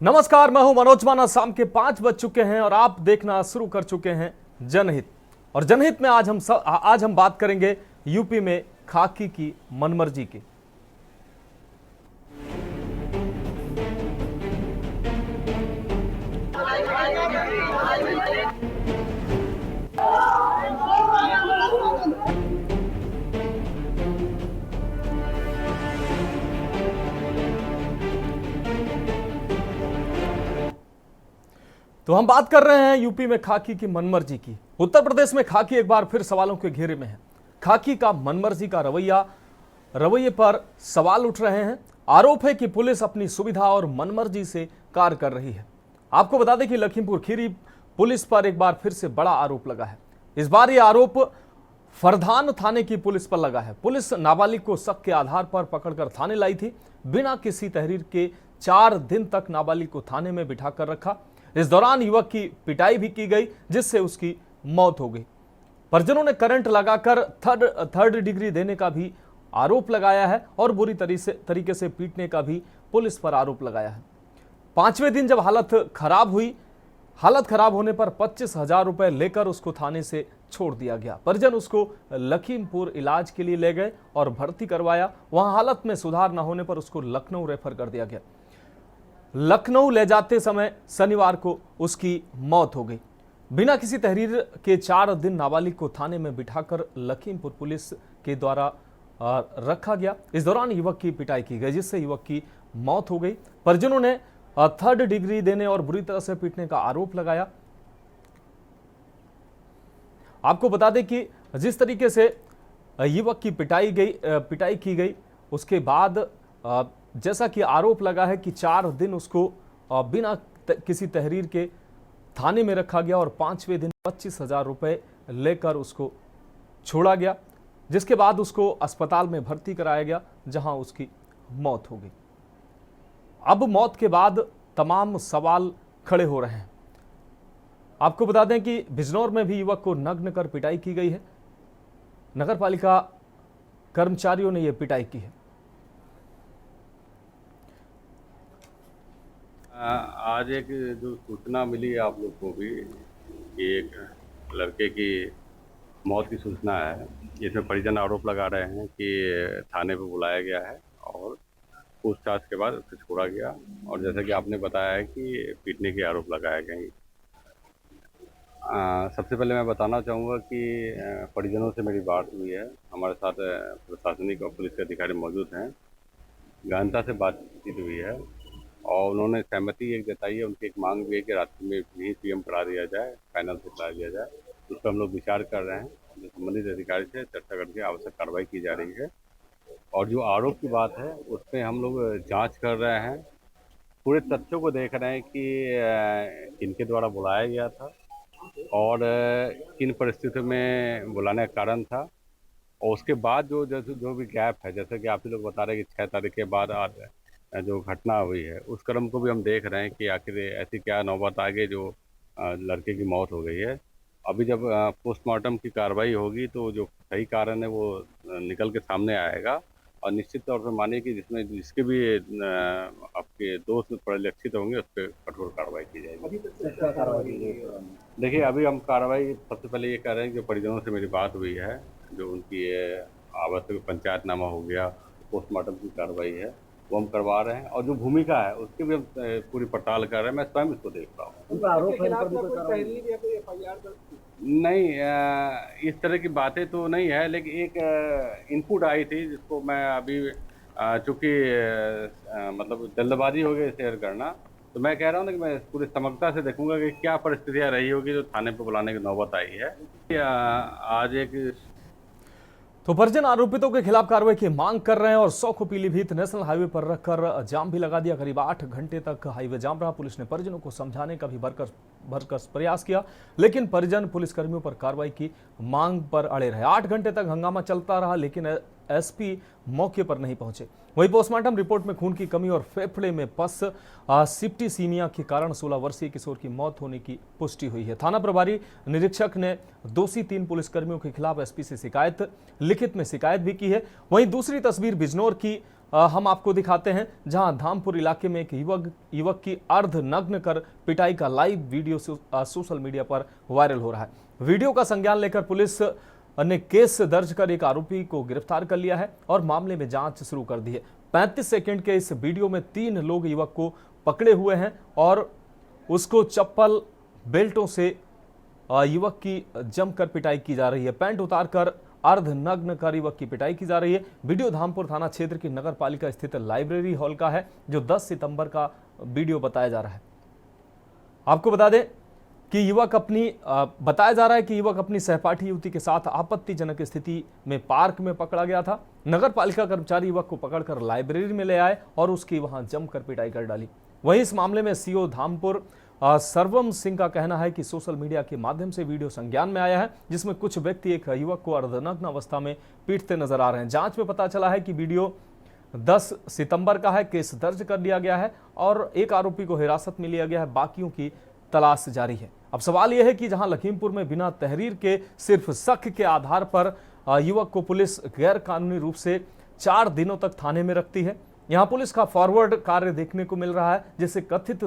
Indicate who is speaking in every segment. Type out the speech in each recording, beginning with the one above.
Speaker 1: नमस्कार, मैं हूं मनोज माना। शाम के 5 बज चुके हैं और आप देखना शुरू कर चुके हैं जनहित। और जनहित में आज हम बात करेंगे यूपी में खाकी की मनमर्जी की। तो हम बात कर रहे हैं यूपी में खाकी की मनमर्जी की। उत्तर प्रदेश में खाकी एक बार फिर सवालों के घेरे में है। खाकी का मनमर्जी का रवैये पर सवाल उठ रहे हैं। आरोप है कि पुलिस अपनी सुविधा और मनमर्जी से कार्य कर रही है। आपको बता दें कि लखीमपुर खीरी पुलिस पर एक बार फिर से बड़ा आरोप लगा है। इस बार यह आरोप फरधान थाने की पुलिस पर लगा है। पुलिस नाबालिग को शक के आधार पर पकड़कर थाने लाई थी। बिना किसी तहरीर के 4 दिन तक नाबालिग को थाने में बिठाकर रखा। इस दौरान युवक की पिटाई भी की गई, जिससे उसकी मौत हो गई। परिजनों ने करंट लगाकर थर्ड डिग्री देने का भी आरोप लगाया है और बुरी तरीके से पीटने का भी पुलिस पर आरोप लगाया है। 5वें दिन जब हालत खराब होने पर 25,000 रुपए लेकर उसको थाने से छोड़ दिया गया। परिजन उसको लखीमपुर इलाज के लिए ले गए और भर्ती करवाया। वहां हालत में सुधार न होने पर उसको लखनऊ रेफर कर दिया गया। लखनऊ ले जाते समय शनिवार को उसकी मौत हो गई। बिना किसी तहरीर के 4 दिन नाबालिग को थाने में बिठाकर लखीमपुर पुलिस के द्वारा रखा गया। इस दौरान युवक की पिटाई की गई, जिससे युवक की मौत हो गई। परिजनों ने थर्ड डिग्री देने और बुरी तरह से पीटने का आरोप लगाया। आपको बता दें कि जिस तरीके से युवक की पिटाई की गई, उसके बाद जैसा कि आरोप लगा है कि 4 दिन उसको बिना किसी तहरीर के थाने में रखा गया और 5वें दिन 25,000 रुपए लेकर उसको छोड़ा गया, जिसके बाद उसको अस्पताल में भर्ती कराया गया, जहां उसकी मौत हो गई। अब मौत के बाद तमाम सवाल खड़े हो रहे हैं। आपको बता दें कि बिजनौर में भी युवक को नग्न कर पिटाई की गई है। नगरपालिका कर्मचारियों ने यह पिटाई की है।
Speaker 2: आज एक जो सूचना मिली है आप लोग को भी कि एक लड़के की मौत की सूचना है। इसमें परिजन आरोप लगा रहे हैं कि थाने पे बुलाया गया है और पूछताछ के बाद उसे छोड़ा गया, और जैसा कि आपने बताया है कि पीटने के आरोप लगाए गए। सबसे पहले मैं बताना चाहूँगा कि परिजनों से मेरी बात हुई है। हमारे साथ प्रशासनिक और पुलिस के अधिकारी मौजूद हैं। गहनता से बातचीत हुई है और उन्होंने सहमति एक जताई है। उनकी एक मांग भी है कि रात्रि में भी पीएम करा दिया जाए, फाइनल से करा दिया जाए। उस पर हम लोग विचार कर रहे हैं। संबंधित अधिकारी से चर्चा करके आवश्यक कार्रवाई की जा रही है। और जो आरोप की बात है उस पर हम लोग जांच कर रहे हैं। पूरे तथ्यों को देख रहे हैं कि किनके द्वारा बुलाया गया था और किन परिस्थितियों में बुलाने का कारण था। और उसके बाद जो भी गैप है, जैसे कि आप ही लोग बता रहे हैं कि 6 तारीख के बाद जो घटना हुई है, उस क्रम को भी हम देख रहे हैं कि आखिर ऐसी क्या नौबत आ गई जो लड़के की मौत हो गई है। अभी जब पोस्टमार्टम की कार्रवाई होगी तो जो सही कारण है वो निकल के सामने आएगा। और निश्चित तौर पर मानिए कि जिसके भी आपके दोस्त परिलक्षित होंगे उस पर कठोर कार्रवाई की जाएगी। देखिए, अभी हम कार्रवाई सबसे पहले ये कर रहे हैं कि परिजनों से मेरी बात हुई है, जो उनकी आवश्यक पंचायतनामा हो गया, पोस्टमार्टम की कार्रवाई है वो हम करवा रहे हैं। और जो भूमिका है उसकी भी हम पूरी पड़ताल कर रहे हैं। मैं स्वयं इसको देख रहा हूँ। नहीं, इस तरह की बातें तो नहीं है, लेकिन एक इनपुट आई थी जिसको मैं अभी चूँकि मतलब जल्दबाजी हो गई शेयर करना, तो मैं कह रहा हूँ ना कि मैं पूरी समग्रता से देखूंगा कि क्या परिस्थितियाँ रही होगी जो थाने पर बुलाने की नौबत आई है। आज एक
Speaker 1: तो परिजन आरोपितों के खिलाफ कार्रवाई की मांग कर रहे हैं और 100 को पीलीभीत नेशनल हाईवे पर रखकर जाम भी लगा दिया। करीब 8 घंटे तक हाईवे जाम रहा। पुलिस ने परिजनों को समझाने का भी भरकर प्रयास किया, लेकिन परिजन पुलिसकर्मियों पर कार्रवाई की मांग पर अड़े रहे। 8 घंटे तक हंगामा चलता रहा, लेकिन एसपी मौके पर नहीं पहुंचे। वहीं पोस्टमार्टम रिपोर्ट में खून की कमी और फेफड़े में पस सिप्टीसीमिया के कारण 16 वर्षीय किशोर की मौत होने की पुष्टि हुई है। थाना प्रभारी निरीक्षक ने दोषी 3 पुलिसकर्मियों के खिलाफ एसपी से लिखित में शिकायत भी की है। वहीं दूसरी तस्वीर बिजनौर की हम आपको दिखाते हैं, जहां धामपुर इलाके में एक युवक की अर्धनग्न कर पिटाई का लाइव वीडियो सोशल मीडिया पर वायरल हो रहा है। वीडियो का संज्ञान लेकर पुलिस ने केस दर्ज कर एक आरोपी को गिरफ्तार कर लिया है और मामले में जांच शुरू कर दी है। 35 सेकंड के इस वीडियो में 3 लोग युवक को पकड़े हुए हैं और उसको चप्पल बेल्टों से युवक की जमकर पिटाई की जा रही है। पैंट उतारकर अर्धनग्न कर युवक की पिटाई की जा रही है। वीडियो धामपुर थाना क्षेत्र की नगर पालिका स्थित लाइब्रेरी हॉल का है, जो 10 सितंबर का वीडियो बताया जा रहा है। आपको बता दें कि बताया जा रहा है कि युवक अपनी सहपाठी युवती के साथ आपत्तिजनक स्थिति में पार्क में पकड़ा गया था। नगर पालिका कर्मचारी युवक को पकड़कर लाइब्रेरी में ले आए और उसकी वहां जमकर पिटाई कर डाली। वहीं इस मामले में सीओ धामपुर सर्वम सिंह का कहना है कि सोशल मीडिया के माध्यम से वीडियो संज्ञान में आया है, जिसमें कुछ व्यक्ति एक युवक को अर्धनग्न अवस्था में पीटते नजर आ रहे हैं। जांच में पता चला है कि वीडियो 10 सितंबर का है। केस दर्ज कर लिया गया है और एक आरोपी को हिरासत में लिया गया है। बाकियों की तलाश जारी है। अब सवाल यह है कि जहां लखीमपुर में बिना तहरीर के सिर्फ शक के आधार पर युवक को पुलिस गैर कानूनी रूप से 4 दिनों तक थाने में रखती है, यहां पुलिस का फॉरवर्ड कार्य देखने को मिल रहा है, जिससे कथित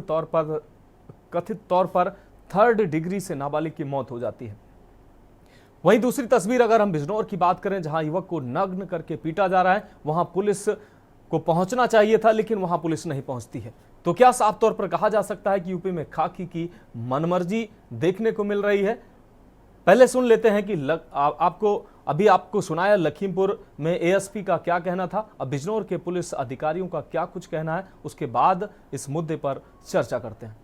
Speaker 1: तौर पर 3rd डिग्री से नाबालिग की मौत हो जाती है। वहीं दूसरी तस्वीर अगर हम बिजनौर की बात करें, जहां युवक को नग्न करके पीटा जा रहा है, वहां पुलिस को पहुंचना चाहिए था, लेकिन वहां पुलिस नहीं पहुंचती है। तो क्या साफ तौर पर कहा जा सकता है कि यूपी में खाकी की मनमर्जी देखने को मिल रही है? पहले सुन लेते हैं कि आपको सुनाया लखीमपुर में एएसपी का क्या कहना था, अब बिजनौर के पुलिस अधिकारियों का क्या कुछ कहना है, उसके बाद इस मुद्दे पर चर्चा करते हैं।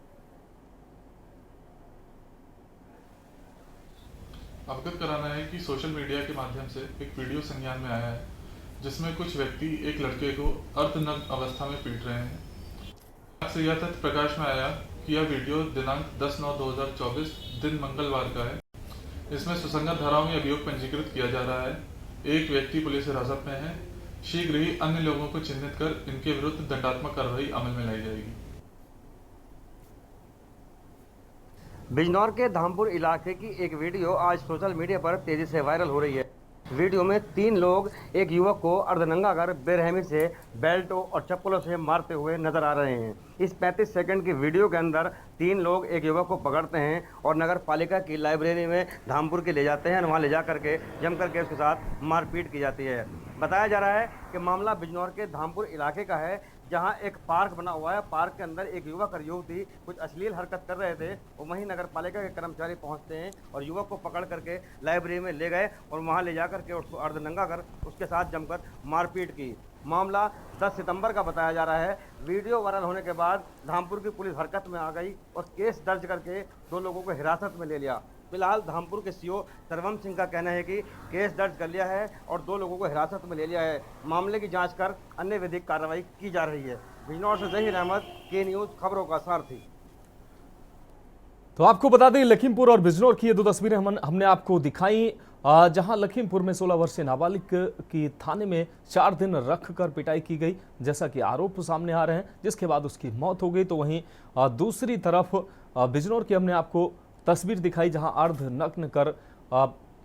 Speaker 3: अवगत कराना है कि सोशल मीडिया के माध्यम से एक वीडियो संज्ञान में आया है, जिसमें कुछ व्यक्ति एक लड़के को अर्धनग्न अवस्था में पीट रहे हैं। से यह तथ्य प्रकाश में आया कि यह वीडियो दिनांक 10/9/2024 दिन मंगलवार का है। इसमें सुसंगत धाराओं में अभियोग पंजीकृत किया जा रहा है। एक व्यक्ति पुलिस हिरासत में है। शीघ्र ही अन्य लोगों को चिन्हित कर इनके विरुद्ध दंडात्मक कार्रवाई अमल में लाई जाएगी।
Speaker 4: बिजनौर के धामपुर इलाके की एक वीडियो आज सोशल मीडिया पर तेजी से वायरल हो रही है। वीडियो में 3 लोग एक युवक को अर्धनंगा कर बेरहमी से बेल्टों और चप्पलों से मारते हुए नजर आ रहे हैं। इस 35 सेकंड की वीडियो के अंदर 3 लोग एक युवक को पकड़ते हैं और नगर पालिका की लाइब्रेरी में धामपुर के ले जाते हैं और वहाँ ले जा करके जम करके उसके साथ मारपीट की जाती है। बताया जा रहा है कि मामला बिजनौर के धामपुर इलाके का है, जहां एक पार्क बना हुआ है। पार्क के अंदर एक युवक और युवती कुछ अश्लील हरकत कर रहे थे और वहीं नगर पालिका के कर्मचारी पहुंचते हैं और युवक को पकड़ करके लाइब्रेरी में ले गए और वहां ले जा करके उसको अर्धनंगा कर उसके साथ जमकर मारपीट की। मामला 10 सितंबर का बताया जा रहा है। वीडियो वायरल होने के बाद धामपुर की पुलिस हरकत में आ गई और केस दर्ज करके 2 लोगों को हिरासत में ले लिया। फिलहाल धामपुर के सीओ सर्वम सिंह का कहना है कि केस दर्ज कर लिया है और 2 लोगों को हिरासत में ले लिया है। मामले की जांच कर अन्य विधिक कार्रवाई की जा रही है। बिजनौर से जहीर अहमद, के न्यूज खबरों का सारथी।
Speaker 1: तो आपको बता दें, लखीमपुर और बिजनौर की ये 2 तस्वीरें हमने आपको दिखाई, जहां लखीमपुर में 16 वर्षीय नाबालिग की थाने में 4 दिन रखकर पिटाई की गई, जैसा कि आरोप सामने आ रहे हैं, जिसके बाद उसकी मौत हो गई। तो वहीं दूसरी तरफ बिजनौर की हमने आपको तस्वीर दिखाई, जहां अर्धनग्न कर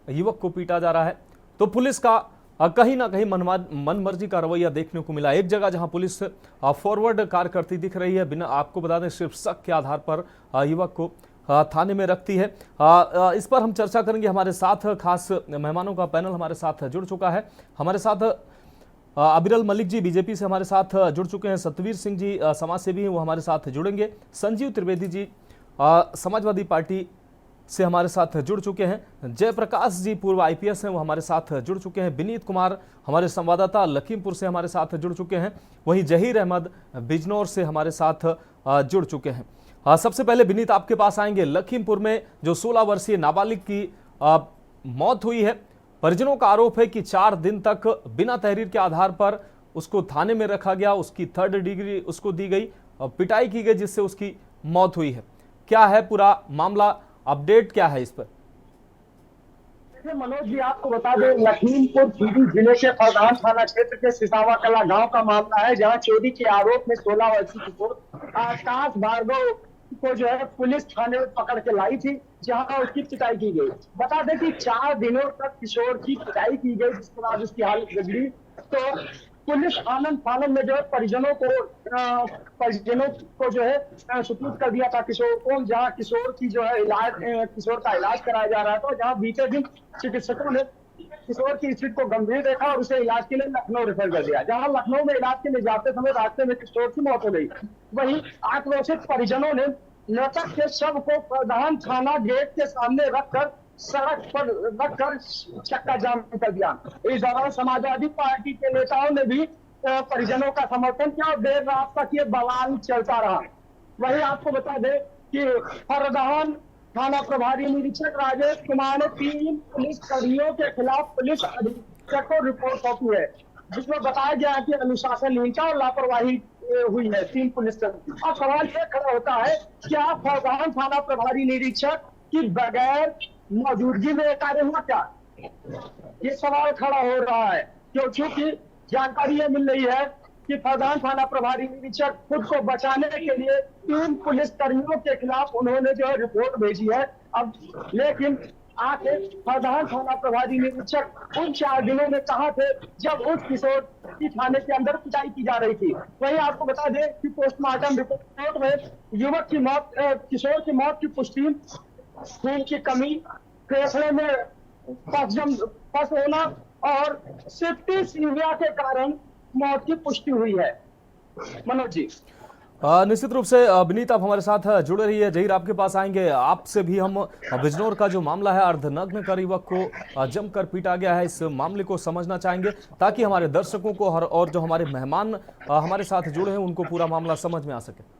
Speaker 1: युवक को पीटा जा रहा है। तो पुलिस का कहीं ना कहीं मनमर्जी का रवैया देखने को मिला। एक जगह जहां पुलिस फॉरवर्ड कार्य करती दिख रही है, बिना, आपको बता दें, सिर्फ शक के आधार पर युवक को थाने में रखती है। इस पर हम चर्चा करेंगे। हमारे साथ खास मेहमानों का पैनल हमारे साथ जुड़ चुका है। हमारे साथ अबिरल मलिक जी बीजेपी से हमारे साथ जुड़ चुके हैं। सतवीर सिंह जी समाज सेवी हैं, वो हमारे साथ जुड़ेंगे। संजीव त्रिवेदी जी समाजवादी पार्टी से हमारे साथ जुड़ चुके हैं। जयप्रकाश जी पूर्व आईपीएस हैं, वो हमारे साथ जुड़ चुके हैं। विनीत कुमार हमारे संवाददाता लखीमपुर से हमारे साथ जुड़ चुके हैं। वहीं जहीर अहमद बिजनौर से हमारे साथ जुड़ चुके हैं। सबसे पहले विनीत, आपके पास आएंगे। लखीमपुर में जो 16 वर्षीय नाबालिग की मौत हुई है, परिजनों का आरोप है कि 4 दिन तक बिना तहरीर के आधार पर उसको थाने में रखा गया, उसकी 3rd डिग्री उसको दी गई, पिटाई की गई, जिससे उसकी मौत हुई है। क्या है पूरा मामला, अपडेट क्या है इस पर?
Speaker 5: मनोज जी, आपको बता दें, लखीमपुर खीरी जिले के फरदान थाना क्षेत्र के सिसावा कला गांव का मामला है, जहां चोरी के आरोप में 16 वर्षीय किशोर आकाश भार्गव को जो है पुलिस थाने में पकड़ के लाई थी, जहां उसकी पिटाई की गई। बता दें कि 4 दिनों तक किशोर की पिटाई की गई, जिसके बाद उसकी हालत बिगड़ी। तो पुलिस आनंद फानंद में जो है परिजनों को जो है सुपुर्द कर दिया था किशोर को, जहां किशोर की जो है किशोर का इलाज कराया जा रहा था, जहां बीते दिन चिकित्सकों ने किशोर की स्थिति को गंभीर देखा और उसे इलाज के लिए लखनऊ रेफर कर दिया। जहां लखनऊ में इलाज के लिए जाते समय रास्ते में किशोर की मौत हो गई। वहीं आक्रोशित परिजनों ने मृतक के शव को प्रधान थाना गेट के सामने रखकर सड़क पर रखकर चक्का जाम कर दिया। इस दौरान समाजवादी पार्टी के नेताओं ने भी परिजनों का समर्थन किया और देर रात तक ये बवाल चलता रहा। वहीं आपको बता दें कि फरदान थाना प्रभारी निरीक्षक राजेश कुमार ने 3 पुलिस कर्मियों के खिलाफ पुलिस अधीक्षक को रिपोर्ट सौंपी है, जिसमें बताया गया है कि अनुशासनहीनता और लापरवाही हुई है 3 पुलिसकर्मी। अब सवाल यह खड़ा होता है, क्या फरदान थाना प्रभारी निरीक्षक की बगैर मौजूदगी में कार्य हुआ क्या? ये सवाल खड़ा हो रहा है क्योंकि जानकारी ये मिल रही है कि फरदान थाना प्रभारी निरीक्षक खुद को बचाने के लिए 3 पुलिस कर्मियों के खिलाफ उन्होंने जो है रिपोर्ट भेजी है। अब लेकिन आके फरदान थाना प्रभारी निरीक्षक उन 4 दिनों में कहां थे जब उस किशोर की थाने के अंदर पिटाई की जा रही थी। वहीं आपको बता दें कि पोस्टमार्टम रिपोर्ट में युवक की मौत किशोर की मौत की पुष्टि खून की कमी, फेफड़े में पस होना और सेप्टिसिमिया के कारण मौत की पुष्टि हुई है। मनोज जी,
Speaker 1: निश्चित रूप से विनीत आप हमारे साथ जुड़े रहिए। जहीर आपके पास आएंगे, आपसे भी हम बिजनौर का जो मामला है अर्धनग्न कर युवक को जमकर पीटा गया है, इस मामले को समझना चाहेंगे ताकि हमारे दर्शकों को और जो हमारे मेहमान हमारे साथ जुड़े हैं उनको पूरा मामला समझ में आ सके।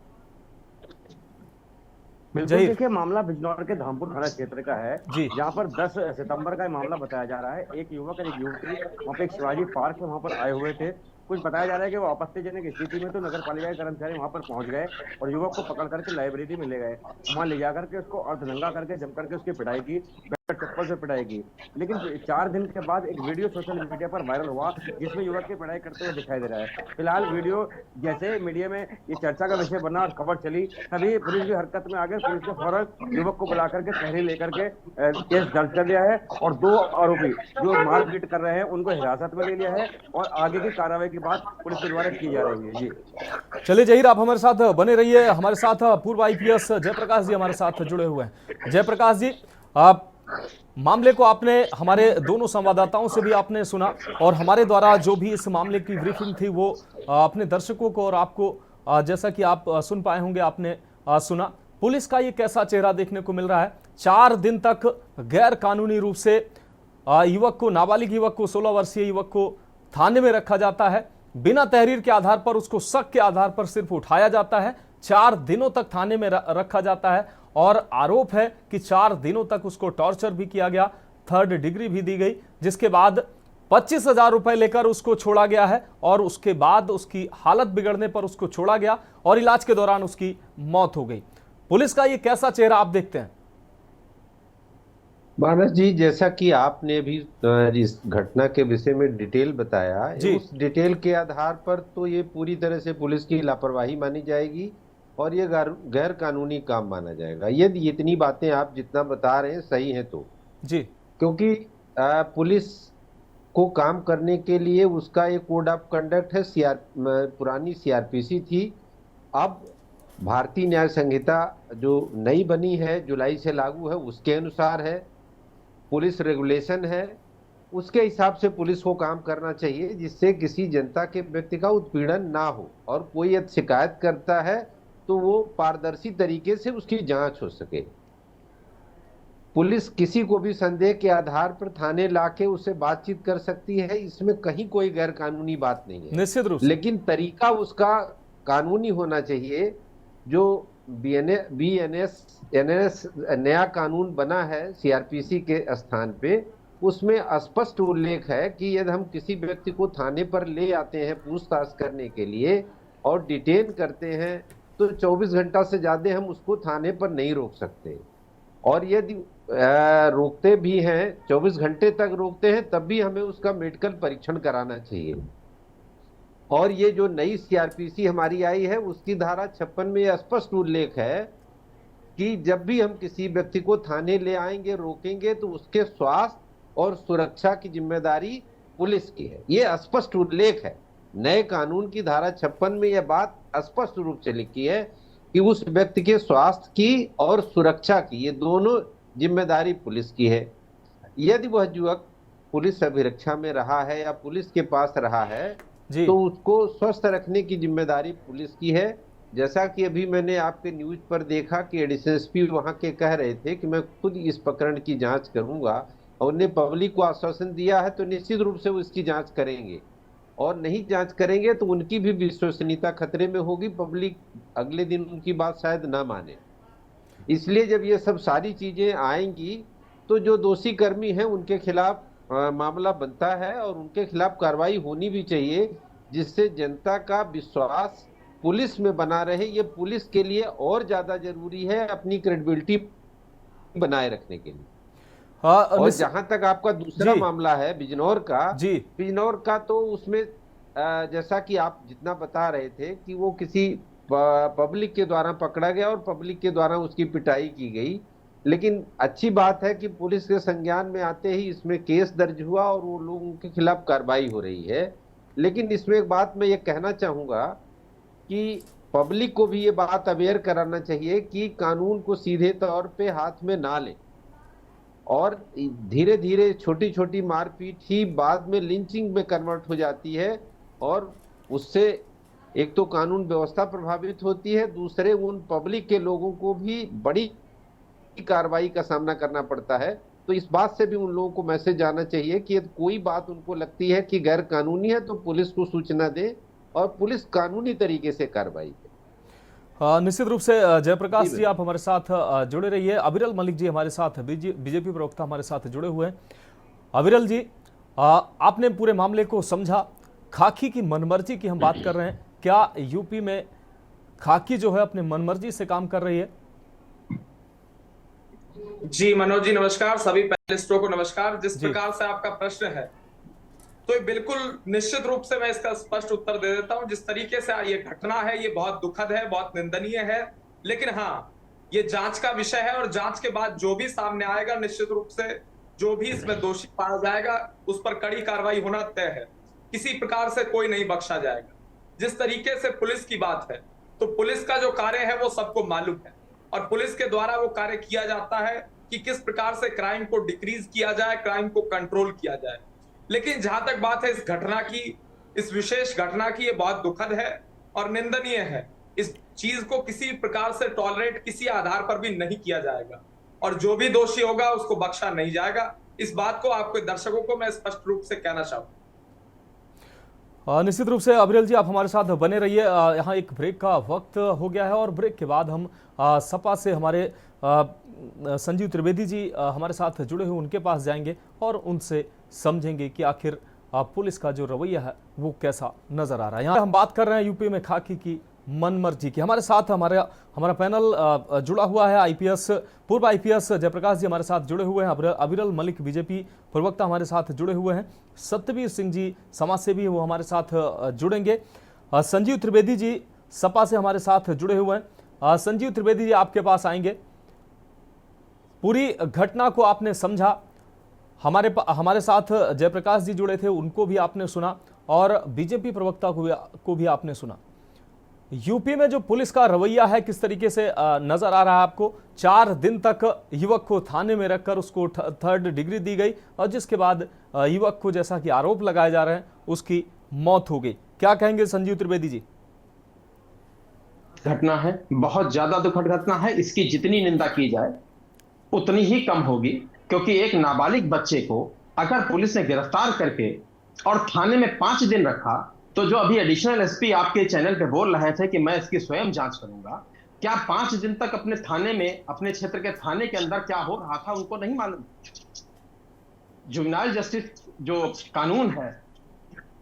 Speaker 4: बिल्कुल, देखिए मामला बिजनौर के धामपुर थाना क्षेत्र का है, जहाँ पर 10 सितंबर का मामला बताया जा रहा है। एक युवक और एक युवती वहाँ पे एक शिवाजी पार्क में वहाँ पर आए हुए थे। कुछ बताया जा रहा है कि वो आपत्तिजनक स्थिति में तो नगर पालिका के कर्मचारी वहां पर पहुंच गए और युवक को पकड़ करके लाइब्रेरी में ले गए। वहां ले जाकर के उसको अर्धनंगा करके जम करके उसकी पिटाई की, चप्पल से पिटाई की। लेकिन 4 दिन के बाद एक वीडियो सोशल मीडिया पर वायरल हुआ जिसमें युवक की पिटाई करते हुए दिखाई दे रहा है। फिलहाल वीडियो जैसे मीडिया में ये चर्चा का विषय बना और खबर चली, तभी पुलिस भी हरकत में आ गई। पुलिस ने फौरन युवक को बुला करके तहरीर लेकर के केस दर्ज कर लिया है और 2 आरोपी जो मारपीट कर रहे हैं उनको हिरासत में ले लिया है और आगे की कार्रवाई की बात पुलिस के द्वारा की जा रही है। जी
Speaker 1: चलिए जहीर, आप हमारे साथ बने रहिए। हमारे साथ पूर्व IPS जयप्रकाश जी हमारे साथ जुड़े हुए हैं। जयप्रकाश जी, आप मामले को आपने हमारे दोनों संवाददाताओं से भी आपने सुना और हमारे द्वारा जो भी इस मामले की ब्रीफिंग थी वो अपने दर्शकों को और आपको जैसा कि आप सुन पाए होंगे आपने सुना। पुलिस का ये कैसा चेहरा देखने को मिल रहा है? 4 दिन तक गैर कानूनी रूप से युवक को, नाबालिग युवक को, 16 वर्षीय युवक को थाने में रखा जाता है। बिना तहरीर के आधार पर उसको शक के आधार पर सिर्फ उठाया जाता है। 4 दिनों तक थाने में रखा जाता है और आरोप है कि 4 दिनों तक उसको टॉर्चर भी किया गया, 3rd डिग्री भी दी गई, जिसके बाद 25,000 रुपए लेकर उसको छोड़ा गया है और उसके बाद उसकी हालत बिगड़ने पर उसको छोड़ा गया और इलाज के दौरान उसकी मौत हो गई। पुलिस का ये कैसा चेहरा आप देखते हैं?
Speaker 6: मानस जी, जैसा कि आपने भी इस घटना के विषय में डिटेल बताया, उस डिटेल के आधार पर तो ये पूरी तरह से पुलिस की लापरवाही मानी जाएगी और ये गैर कानूनी काम माना जाएगा। यदि इतनी बातें आप जितना बता रहे हैं सही हैं तो
Speaker 1: जी,
Speaker 6: क्योंकि पुलिस को काम करने के लिए उसका एक कोड ऑफ कंडक्ट है। पुरानी CRPC थी, अब भारतीय न्याय संहिता जो नई बनी है, जुलाई से लागू है, उसके अनुसार है। पुलिस रेगुलेशन है, उसके हिसाब से पुलिस को काम करना चाहिए जिससे किसी जनता के व्यक्ति का उत्पीड़न ना हो और कोई यदि शिकायत करता है तो वो पारदर्शी तरीके से उसकी जांच हो सके। पुलिस किसी को भी संदेह के आधार पर थाने लाके उससे बातचीत कर सकती है, इसमें कहीं कोई गैर कानूनी बात नहीं है
Speaker 1: निश्चित रूप से,
Speaker 6: लेकिन तरीका उसका कानूनी होना चाहिए। जो BNS नया कानून बना है CRPC के स्थान पे, उसमें स्पष्ट उल्लेख है कि यदि हम किसी व्यक्ति को थाने पर ले आते हैं पूछताछ करने के लिए और डिटेन करते हैं तो 24 घंटा से ज्यादा हम उसको थाने पर नहीं रोक सकते, और यदि रोकते भी हैं 24 घंटे तक रोकते हैं तब भी हमें उसका मेडिकल परीक्षण कराना चाहिए। और ये जो नई CRPC हमारी आई है उसकी धारा 56 में यह स्पष्ट उल्लेख है कि जब भी हम किसी व्यक्ति को थाने ले आएंगे, रोकेंगे, तो उसके स्वास्थ्य और सुरक्षा की जिम्मेदारी पुलिस की है। ये स्पष्ट उल्लेख है, नए कानून की धारा 56 में यह बात स्पष्ट रूप से लिखी है कि उस व्यक्ति के स्वास्थ्य की और सुरक्षा की, ये दोनों जिम्मेदारी पुलिस की है। यदि वह युवक पुलिस अभिरक्षा में रहा है या पुलिस के पास रहा है
Speaker 1: जी
Speaker 6: तो उसको स्वस्थ रखने की जिम्मेदारी पुलिस की है। जैसा कि अभी मैंने आपके न्यूज पर देखा कि एसएसपी वहां के कह रहे थे कि मैं खुद इस प्रकरण की जांच करूंगा, और उन्हें पब्लिक को आश्वासन दिया है, तो निश्चित रूप से वो इसकी जांच करेंगे, और नहीं जांच करेंगे तो उनकी भी विश्वसनीयता खतरे में होगी, पब्लिक अगले दिन उनकी बात शायद ना माने। इसलिए जब ये सब सारी चीजें आएंगी तो जो दोषी कर्मी हैं उनके खिलाफ मामला बनता है और उनके खिलाफ कार्रवाई होनी भी चाहिए, जिससे जनता का विश्वास पुलिस में बना रहे। ये पुलिस के लिए और ज्यादा जरूरी है अपनी क्रेडिबिलिटी बनाए रखने के लिए।
Speaker 1: हाँ
Speaker 6: और जहां तक आपका दूसरा
Speaker 1: जी।
Speaker 6: मामला है बिजनौर का,
Speaker 1: जी
Speaker 6: बिजनौर का तो उसमें जैसा कि आप जितना बता रहे थे कि वो किसी पब्लिक के द्वारा पकड़ा गया और पब्लिक के द्वारा उसकी पिटाई की गई, लेकिन अच्छी बात है कि पुलिस के संज्ञान में आते ही इसमें केस दर्ज हुआ और वो लोगों के खिलाफ कार्रवाई हो रही है। लेकिन इसमें एक बात मैं ये कहना चाहूंगा कि पब्लिक को भी ये बात अवेयर कराना चाहिए कि कानून को सीधे तौर पे हाथ में ना ले, और धीरे धीरे छोटी छोटी मारपीट ही बाद में लिंचिंग में कन्वर्ट हो जाती है, और उससे एक तो कानून व्यवस्था प्रभावित होती है, दूसरे उन पब्लिक के लोगों को भी बड़ी कार्रवाई का सामना करना पड़ता है। तो इस बात से भी उन लोगों को मैसेज जाना चाहिए कि यदि कोई बात उनको लगती है कि गैर कानूनी है तो पुलिस को सूचना दे और पुलिस कानूनी तरीके से कार्रवाई करे।
Speaker 1: निश्चित रूप से जयप्रकाश जी आप हमारे साथ जुड़े रहिए। अविरल मलिक जी हमारे साथ, बीजेपी प्रवक्ता हमारे साथ जुड़े हुए हैं। अविरल जी, आपने पूरे मामले को समझा, खाकी की मनमर्जी की हम बात कर रहे हैं, क्या यूपी में खाकी जो है अपने मनमर्जी से काम कर रही है?
Speaker 7: जी मनोज जी नमस्कार, सभी पैनलिस्टों को नमस्कार। जिस प्रकार से आपका प्रश्न है तो बिल्कुल निश्चित रूप से मैं इसका स्पष्ट उत्तर दे देता हूं। जिस तरीके से ये घटना है ये बहुत दुखद है, बहुत निंदनीय है, लेकिन हाँ ये जांच का विषय है और जांच के बाद जो भी सामने आएगा निश्चित रूप से जो भी इसमें दोषी पाया जाएगा उस पर कड़ी कार्रवाई होना तय है। किसी प्रकार से कोई नहीं बख्शा जाएगा। जिस तरीके से पुलिस की बात है तो पुलिस का जो कार्य है वो सबको मालूम है और पुलिस के द्वारा वो कार्य किया जाता है कि किस प्रकार से क्राइम को डिक्रीज किया जाए, क्राइम को कंट्रोल किया जाए। लेकिन जहां तक बात है इस घटना की, इस विशेष घटना की, ये बहुत दुखद है और निंदनीय है। इस चीज को किसी प्रकार से टॉलरेट किसी आधार पर भी नहीं किया जाएगा और जो भी दोषी होगा उसको बख्शा नहीं जाएगा। इस बात को आपके दर्शकों को मैं स्पष्ट रूप से कहना चाहूंगा।
Speaker 1: निश्चित रूप से अविरल जी आप हमारे साथ बने रहिए। यहाँ एक ब्रेक का वक्त हो गया है और ब्रेक के बाद हम सपा से हमारे संजीव त्रिवेदी जी हमारे साथ जुड़े हुए उनके पास जाएंगे और उनसे समझेंगे कि आखिर पुलिस का जो रवैया है वो कैसा नजर आ रहा है। यहाँ हम बात कर रहे हैं यूपी में खाकी की मनमर्जी की। हमारे साथ हमारा पैनल जुड़ा हुआ है। पूर्व आईपीएस जयप्रकाश जी हमारे साथ जुड़े हुए हैं। अविरल मलिक बीजेपी प्रवक्ता हमारे साथ जुड़े हुए हैं। सत्यवीर सिंह जी समाज सेवी वो हमारे साथ जुड़ेंगे। संजीव त्रिवेदी जी सपा से हमारे साथ जुड़े हुए हैं। संजीव त्रिवेदी जी आपके पास आएंगे। पूरी घटना को आपने समझा, हमारे साथ जयप्रकाश जी जुड़े थे उनको भी आपने सुना और बीजेपी प्रवक्ता को भी आपने सुना। यूपी में जो पुलिस का रवैया है किस तरीके से नजर आ रहा है आपको? 4 दिन तक युवक को थाने में रखकर उसको 3rd डिग्री दी गई और जिसके बाद युवक को, जैसा कि आरोप लगाए जा रहे हैं, उसकी मौत हो गई। क्या कहेंगे संजीव त्रिवेदी जी?
Speaker 8: घटना है, बहुत ज्यादा दुखद घटना है। इसकी जितनी निंदा की जाए उतनी ही कम होगी, क्योंकि एक नाबालिग बच्चे को अगर पुलिस ने गिरफ्तार करके और थाने में 5 दिन रखा, तो जो अभी एडिशनल एसपी आपके चैनल पे बोल रहे थे कि मैं इसकी स्वयं जांच करूंगा, क्या 5 दिन तक अपने थाने में, अपने क्षेत्र के थाने के अंदर क्या हो रहा था उनको नहीं मालूम? जुवेनाइल जस्टिस जो कानून है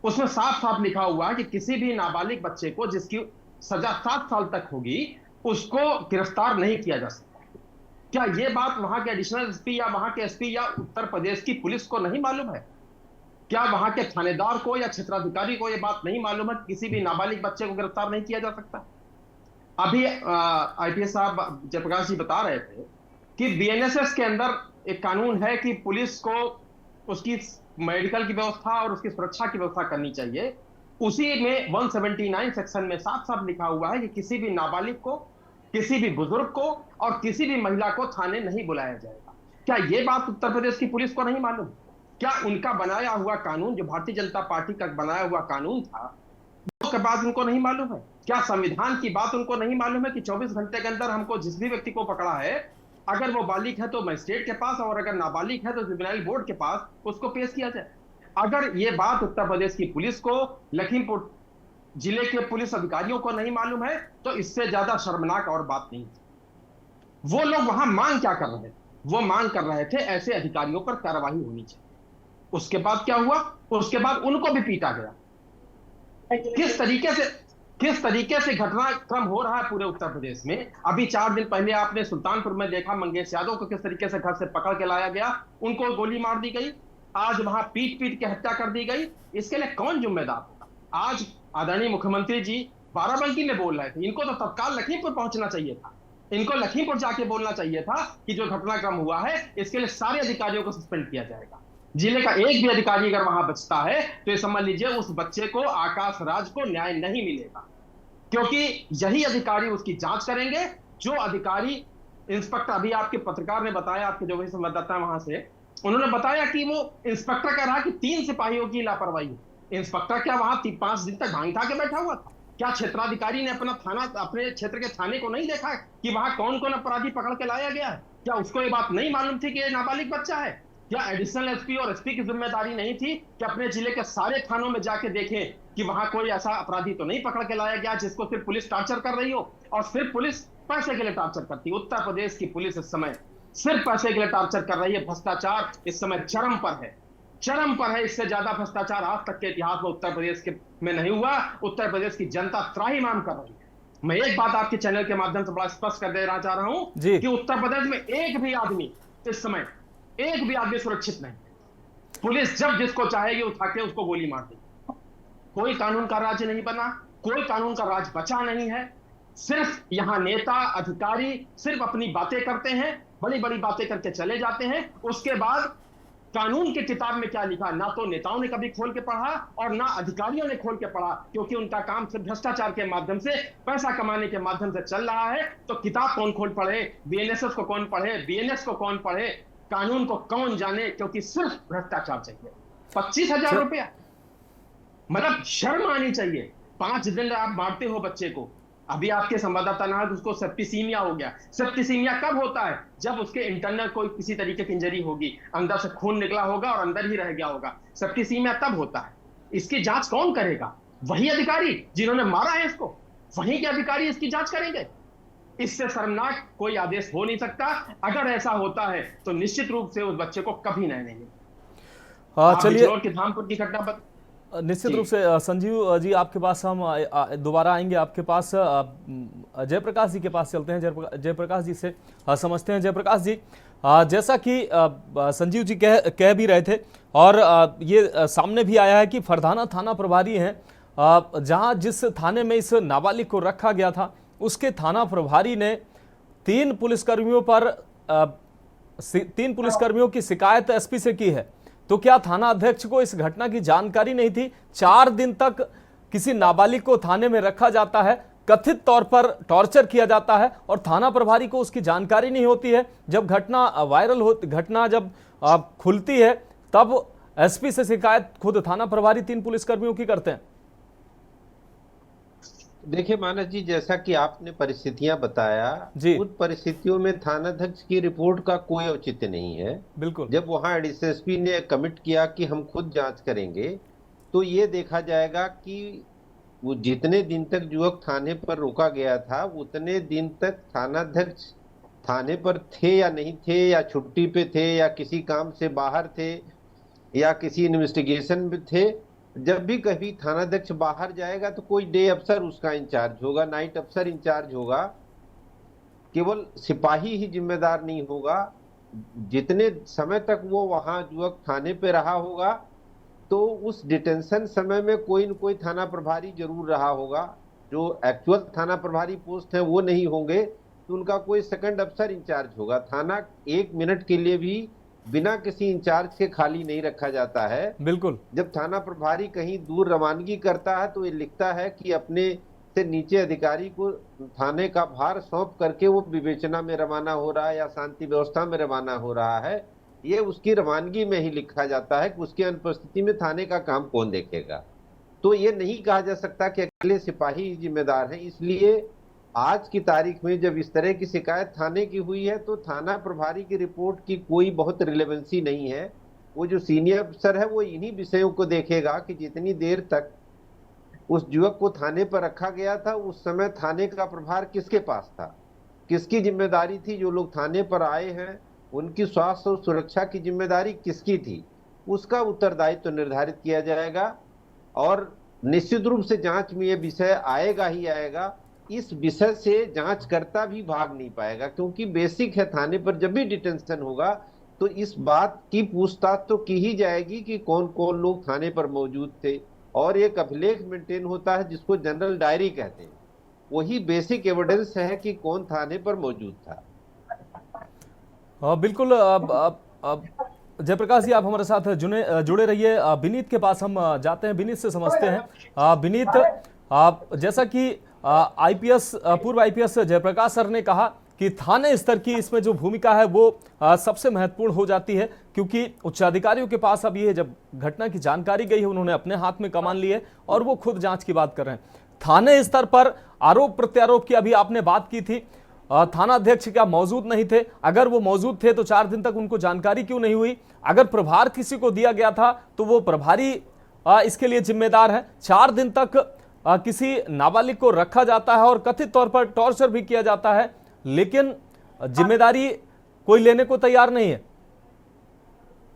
Speaker 8: उसमें साफ साफ लिखा हुआ है कि किसी भी नाबालिग बच्चे को जिसकी सजा 7 साल तक होगी उसको गिरफ्तार नहीं किया जा सकता। क्या ये बात वहां के एडिशनल एसपी या वहां के एसपी या उत्तर प्रदेश की पुलिस को नहीं मालूम है? क्या वहां के थानेदार को या क्षेत्राधिकारी को यह बात नहीं मालूम है कि किसी भी नाबालिग बच्चे को गिरफ्तार नहीं किया जा सकता? अभी आईपीएस साहब जयप्रकाश जी बता रहे थे कि बीएनएसएस के अंदर एक कानून है कि पुलिस को उसकी मेडिकल की व्यवस्था और उसकी सुरक्षा की व्यवस्था करनी चाहिए। उसी में 179 सेक्शन में साफ साफ लिखा हुआ है कि किसी भी नाबालिग को, किसी भी बुजुर्ग को और किसी भी महिला को थाने नहीं बुलाया जाएगा। क्या ये बात उत्तर प्रदेश की पुलिस को नहीं मालूम? क्या उनका बनाया हुआ कानून, जो भारतीय जनता पार्टी का बनाया हुआ कानून था, वो के बाद उनको नहीं मालूम है? क्या संविधान की बात उनको नहीं मालूम है कि 24 घंटे के अंदर हमको जिस भी व्यक्ति को पकड़ा है, अगर वो बालिग है तो मजिस्ट्रेट के पास, और अगर नाबालिग है तो जुवेनाइल बोर्ड के पास उसको पेश किया जाए। अगर ये बात उत्तर प्रदेश की पुलिस को, लखीमपुर जिले के पुलिस अधिकारियों को नहीं मालूम है, तो इससे ज्यादा शर्मनाक और बात नहीं। वो लोग वहां मांग क्या कर रहे थे? वो मांग कर रहे थे ऐसे अधिकारियों पर कार्रवाई होनी चाहिए। उसके बाद क्या हुआ? उसके बाद उनको भी पीटा गया। किस तरीके से घटनाक्रम हो रहा है पूरे उत्तर प्रदेश में। अभी 4 दिन पहले आपने सुल्तानपुर में देखा, मंगेश यादव को किस तरीके से घर से पकड़ के लाया गया, उनको गोली मार दी गई, आज वहां पीट के हत्या कर दी गई। इसके लिए कौन जिम्मेदार होगा? आज आदरणीय मुख्यमंत्री जी बाराबंकी में बोल रहे थे, इनको तो तत्काल लखीमपुर पहुंचना चाहिए था। इनको लखीमपुर जाके बोलना चाहिए था कि जो घटनाक्रम हुआ है इसके लिए सारे अधिकारियों को सस्पेंड किया जाएगा। जिले का एक भी अधिकारी अगर वहां बचता है तो ये समझ लीजिए उस बच्चे को, आकाश राज को, न्याय नहीं मिलेगा, क्योंकि यही अधिकारी उसकी जांच करेंगे। जो अधिकारी, इंस्पेक्टर, अभी आपके पत्रकार ने बताया, आपके जो भी संवाददाता वहां से, उन्होंने बताया कि वो इंस्पेक्टर कह रहा कि 3 सिपाहियों की लापरवाही है। इंस्पेक्टर क्या वहां 5 दिन तक भांग खा के बैठा हुआ था? क्या क्षेत्राधिकारी ने अपने क्षेत्र के थाने को नहीं देखा कि वहां कौन कौन अपराधी पकड़ के लाया गया है? क्या उसको ये बात नहीं मालूम थी कि ये नाबालिग बच्चा है? क्या एडिशनल एसपी और एसपी की जिम्मेदारी नहीं थी कि अपने जिले के सारे थानों में जाके देखें कि वहां कोई ऐसा अपराधी तो नहीं पकड़ के लाया गया जिसको सिर्फ पुलिस टॉर्चर कर रही हो, और सिर्फ पुलिस पैसे के लिए टॉर्चर करती है? उत्तर प्रदेश की पुलिस इस समय सिर्फ पैसे के लिए टॉर्चर कर रही है। भ्रष्टाचार इस समय चरम पर है, चरम पर है। इससे ज्यादा भ्रष्टाचार आज तक के इतिहास में उत्तर प्रदेश में नहीं हुआ। उत्तर प्रदेश की जनता त्राहिमाम कर रही है। मैं एक बात आपके चैनल के माध्यम से बड़ा स्पष्ट कर देना चाह रहा हूं कि उत्तर प्रदेश में एक भी आदमी इस समय, एक भी आदमी सुरक्षित नहीं। पुलिस जब जिसको चाहेगी उठा के उसको गोली मार देगी। कोई कानून का राज नहीं बना, कोई कानून का राज बचा नहीं है। सिर्फ यहां नेता अधिकारी सिर्फ अपनी बातें करते हैं, बड़ी बड़ी बातें करके चले जाते हैं। उसके बाद कानून की किताब में क्या लिखा, ना तो नेताओं ने कभी खोल के पढ़ा और ना अधिकारियों ने खोल के पढ़ा, क्योंकि उनका काम सिर्फ भ्रष्टाचार के माध्यम से, पैसा कमाने के माध्यम से चल रहा है। तो किताब कौन खोल पढ़े, बीएनएसएस को कौन पढ़े, बीएनएस को कौन पढ़े, कानून को कौन जाने, क्योंकि सिर्फ भ्रष्टाचार चाहिए। 25,000 रुपया, मतलब शर्म आनी चाहिए। 5 दिन आप मारते हो बच्चे को। अभी आपके संवाददाता ने उसको सेप्टिसीमिया हो गया। सेप्टिसीमिया कब होता है? जब उसके इंटरनल कोई किसी तरीके की इंजरी होगी, अंदर से खून निकला होगा और अंदर ही रह गया होगा। सेप्टिसीमिया तब होता है। इसकी जांच कौन करेगा? वही अधिकारी जिन्होंने मारा है इसको, वहीं के अधिकारी इसकी जांच करेंगे। इससे शर्मनाक कोई आदेश हो नहीं सकता। अगर ऐसा होता है तो निश्चित रूप से उस बच्चे को कभी न्याय नहीं मिलेगा।
Speaker 1: चलिए,
Speaker 8: धामपुर की घटना
Speaker 1: निश्चित रूप से संजीव जी आपके पास हम दोबारा आएंगे। आपके पास जयप्रकाश जी के पास चलते हैं। जयप्रकाश जी से समझते हैं। जयप्रकाश जी, जैसा कि संजीव जी कह भी रहे थे और ये सामने भी आया है कि फरदाना थाना प्रभारी हैं, जहां जिस थाने में इस नाबालिग को रखा गया था उसके थाना प्रभारी ने 3 पुलिसकर्मियों की शिकायत एसपी से की है। तो क्या थाना अध्यक्ष को इस घटना की जानकारी नहीं थी? 4 दिन तक किसी नाबालिग को थाने में रखा जाता है, कथित तौर पर टॉर्चर किया जाता है और थाना प्रभारी को उसकी जानकारी नहीं होती है। जब घटना जब खुलती है तब एसपी से शिकायत खुद थाना प्रभारी 3 पुलिसकर्मियों की करते हैं।
Speaker 6: देखिए मानस जी, जैसा कि आपने परिस्थितियां बताया, उन परिस्थितियों में थानाध्यक्ष की रिपोर्ट का कोई औचित्य नहीं है।
Speaker 1: बिल्कुल।
Speaker 6: जब वहां एसएसपी ने कमिट किया कि हम खुद जांच करेंगे, तो ये देखा जाएगा कि वो जितने दिन तक युवक थाने पर रोका गया था उतने दिन तक थानाध्यक्ष थाने पर थे या नहीं थे, या छुट्टी पे थे, या किसी काम से बाहर थे, या किसी इन्वेस्टिगेशन में थे। जब भी कभी थानाध्यक्ष बाहर जाएगा तो कोई डे अफसर उसका इंचार्ज होगा, नाइट अफसर इंचार्ज होगा, केवल सिपाही ही जिम्मेदार नहीं होगा। जितने समय तक वो वहां युवक थाने पे रहा होगा तो उस डिटेंशन समय में कोई न कोई थाना प्रभारी जरूर रहा होगा। जो एक्चुअल थाना प्रभारी पोस्ट है वो नहीं होंगे तो उनका कोई सेकंड अफसर इंचार्ज होगा। थाना 1 मिनट के लिए भी बिना किसी इंचार्ज के खाली नहीं रखा जाता है।
Speaker 1: बिल्कुल।
Speaker 6: जब थाना प्रभारी कहीं दूर रवानगी करता है तो ये लिखता है कि अपने से नीचे अधिकारी को थाने का भार सौंप करके वो विवेचना में रवाना हो रहा है या शांति व्यवस्था में रवाना हो रहा है। ये उसकी रवानगी में ही लिखा जाता है कि उसकी अनुपस्थिति में थाने का काम कौन देखेगा। तो ये नहीं कहा जा सकता कि अकेले सिपाही जिम्मेदार हैं। इसलिए आज की तारीख में जब इस तरह की शिकायत थाने की हुई है तो थाना प्रभारी की रिपोर्ट की कोई बहुत रिलेवेंसी नहीं है। वो जो सीनियर अफसर है वो इन्हीं विषयों को देखेगा कि जितनी देर तक उस युवक को थाने पर रखा गया था उस समय थाने का प्रभार किसके पास था, किसकी जिम्मेदारी थी, जो लोग थाने पर आए हैं उनकी स्वास्थ्य और सुरक्षा की जिम्मेदारी किसकी थी, उसका उत्तरदायित्व तो निर्धारित किया जाएगा। और निश्चित रूप से जांच में यह विषय आएगा ही आएगा। इस विषय से जांचकर्ता भी भाग नहीं पाएगा, क्योंकि बेसिक है थाने पर जब भी डिटेंशन होगा तो इस बात की पूछताछ तो की ही जाएगी कि कौन कौन लोग थाने पर मौजूद थे। और एक अभिलेख मेंटेन होता है जिसको जनरल डायरी कहते हैं, वही बेसिक एविडेंस है कि कौन थाने पर मौजूद था।
Speaker 1: बिल्कुल। जयप्रकाश जी, आप हमारे साथ जुड़े रहिए। विनीत के पास हम जाते हैं, विनीत से समझते हैं। विनीत, जैसा कि आईपीएस पूर्व आईपीएस जयप्रकाश सर ने कहा कि थाने स्तर की इसमें जो भूमिका है वो सबसे महत्वपूर्ण हो जाती है, क्योंकि उच्चाधिकारियों के पास अब ये जब घटना की जानकारी गई है उन्होंने अपने हाथ में कमान ली है और वो खुद जांच की बात कर रहे हैं। थाने स्तर पर आरोप प्रत्यारोप की अभी आपने बात की थी, थाना अध्यक्ष क्या मौजूद नहीं थे? अगर वो मौजूद थे तो 4 दिन तक उनको जानकारी क्यों नहीं हुई? अगर प्रभार किसी को दिया गया था तो वो प्रभारी इसके लिए जिम्मेदार है। 4 दिन तक किसी नाबालिग को रखा जाता है और कथित तौर पर टॉर्चर भी किया जाता है, लेकिन जिम्मेदारी कोई लेने को तैयार नहीं है।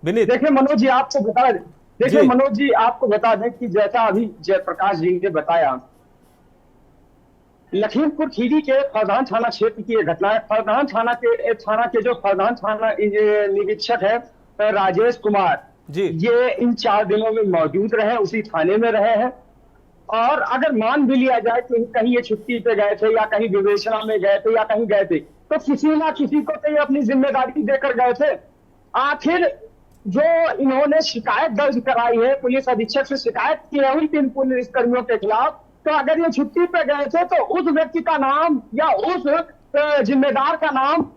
Speaker 1: विनीत,
Speaker 5: देखिए मनोज जी आपको बता दें, देखिए मनोज जी आपको बता दें कि जैसा अभी जयप्रकाश जी ने बताया, लखीमपुर खीरी के फरदान थाना क्षेत्र की घटना है। फरदान थाना के जो फरदान थाना निरीक्षक है राजेश कुमार
Speaker 1: जी,
Speaker 5: ये इन 4 दिनों में मौजूद रहे, उसी थाने में रहे हैं। और अगर मान भी लिया जाए कि कहीं ये छुट्टी पे गए थे या कहीं विवेचना में गए थे या कहीं गए थे, तो किसी ना किसी को तो ये अपनी जिम्मेदारी देकर गए थे। आखिर जो इन्होंने शिकायत दर्ज कराई है, पुलिस अधीक्षक से शिकायत की है उन 3 पुलिस कर्मियों के खिलाफ, तो अगर ये छुट्टी पे गए थे तो उस व्यक्ति का नाम या उस जिम्मेदार का नाम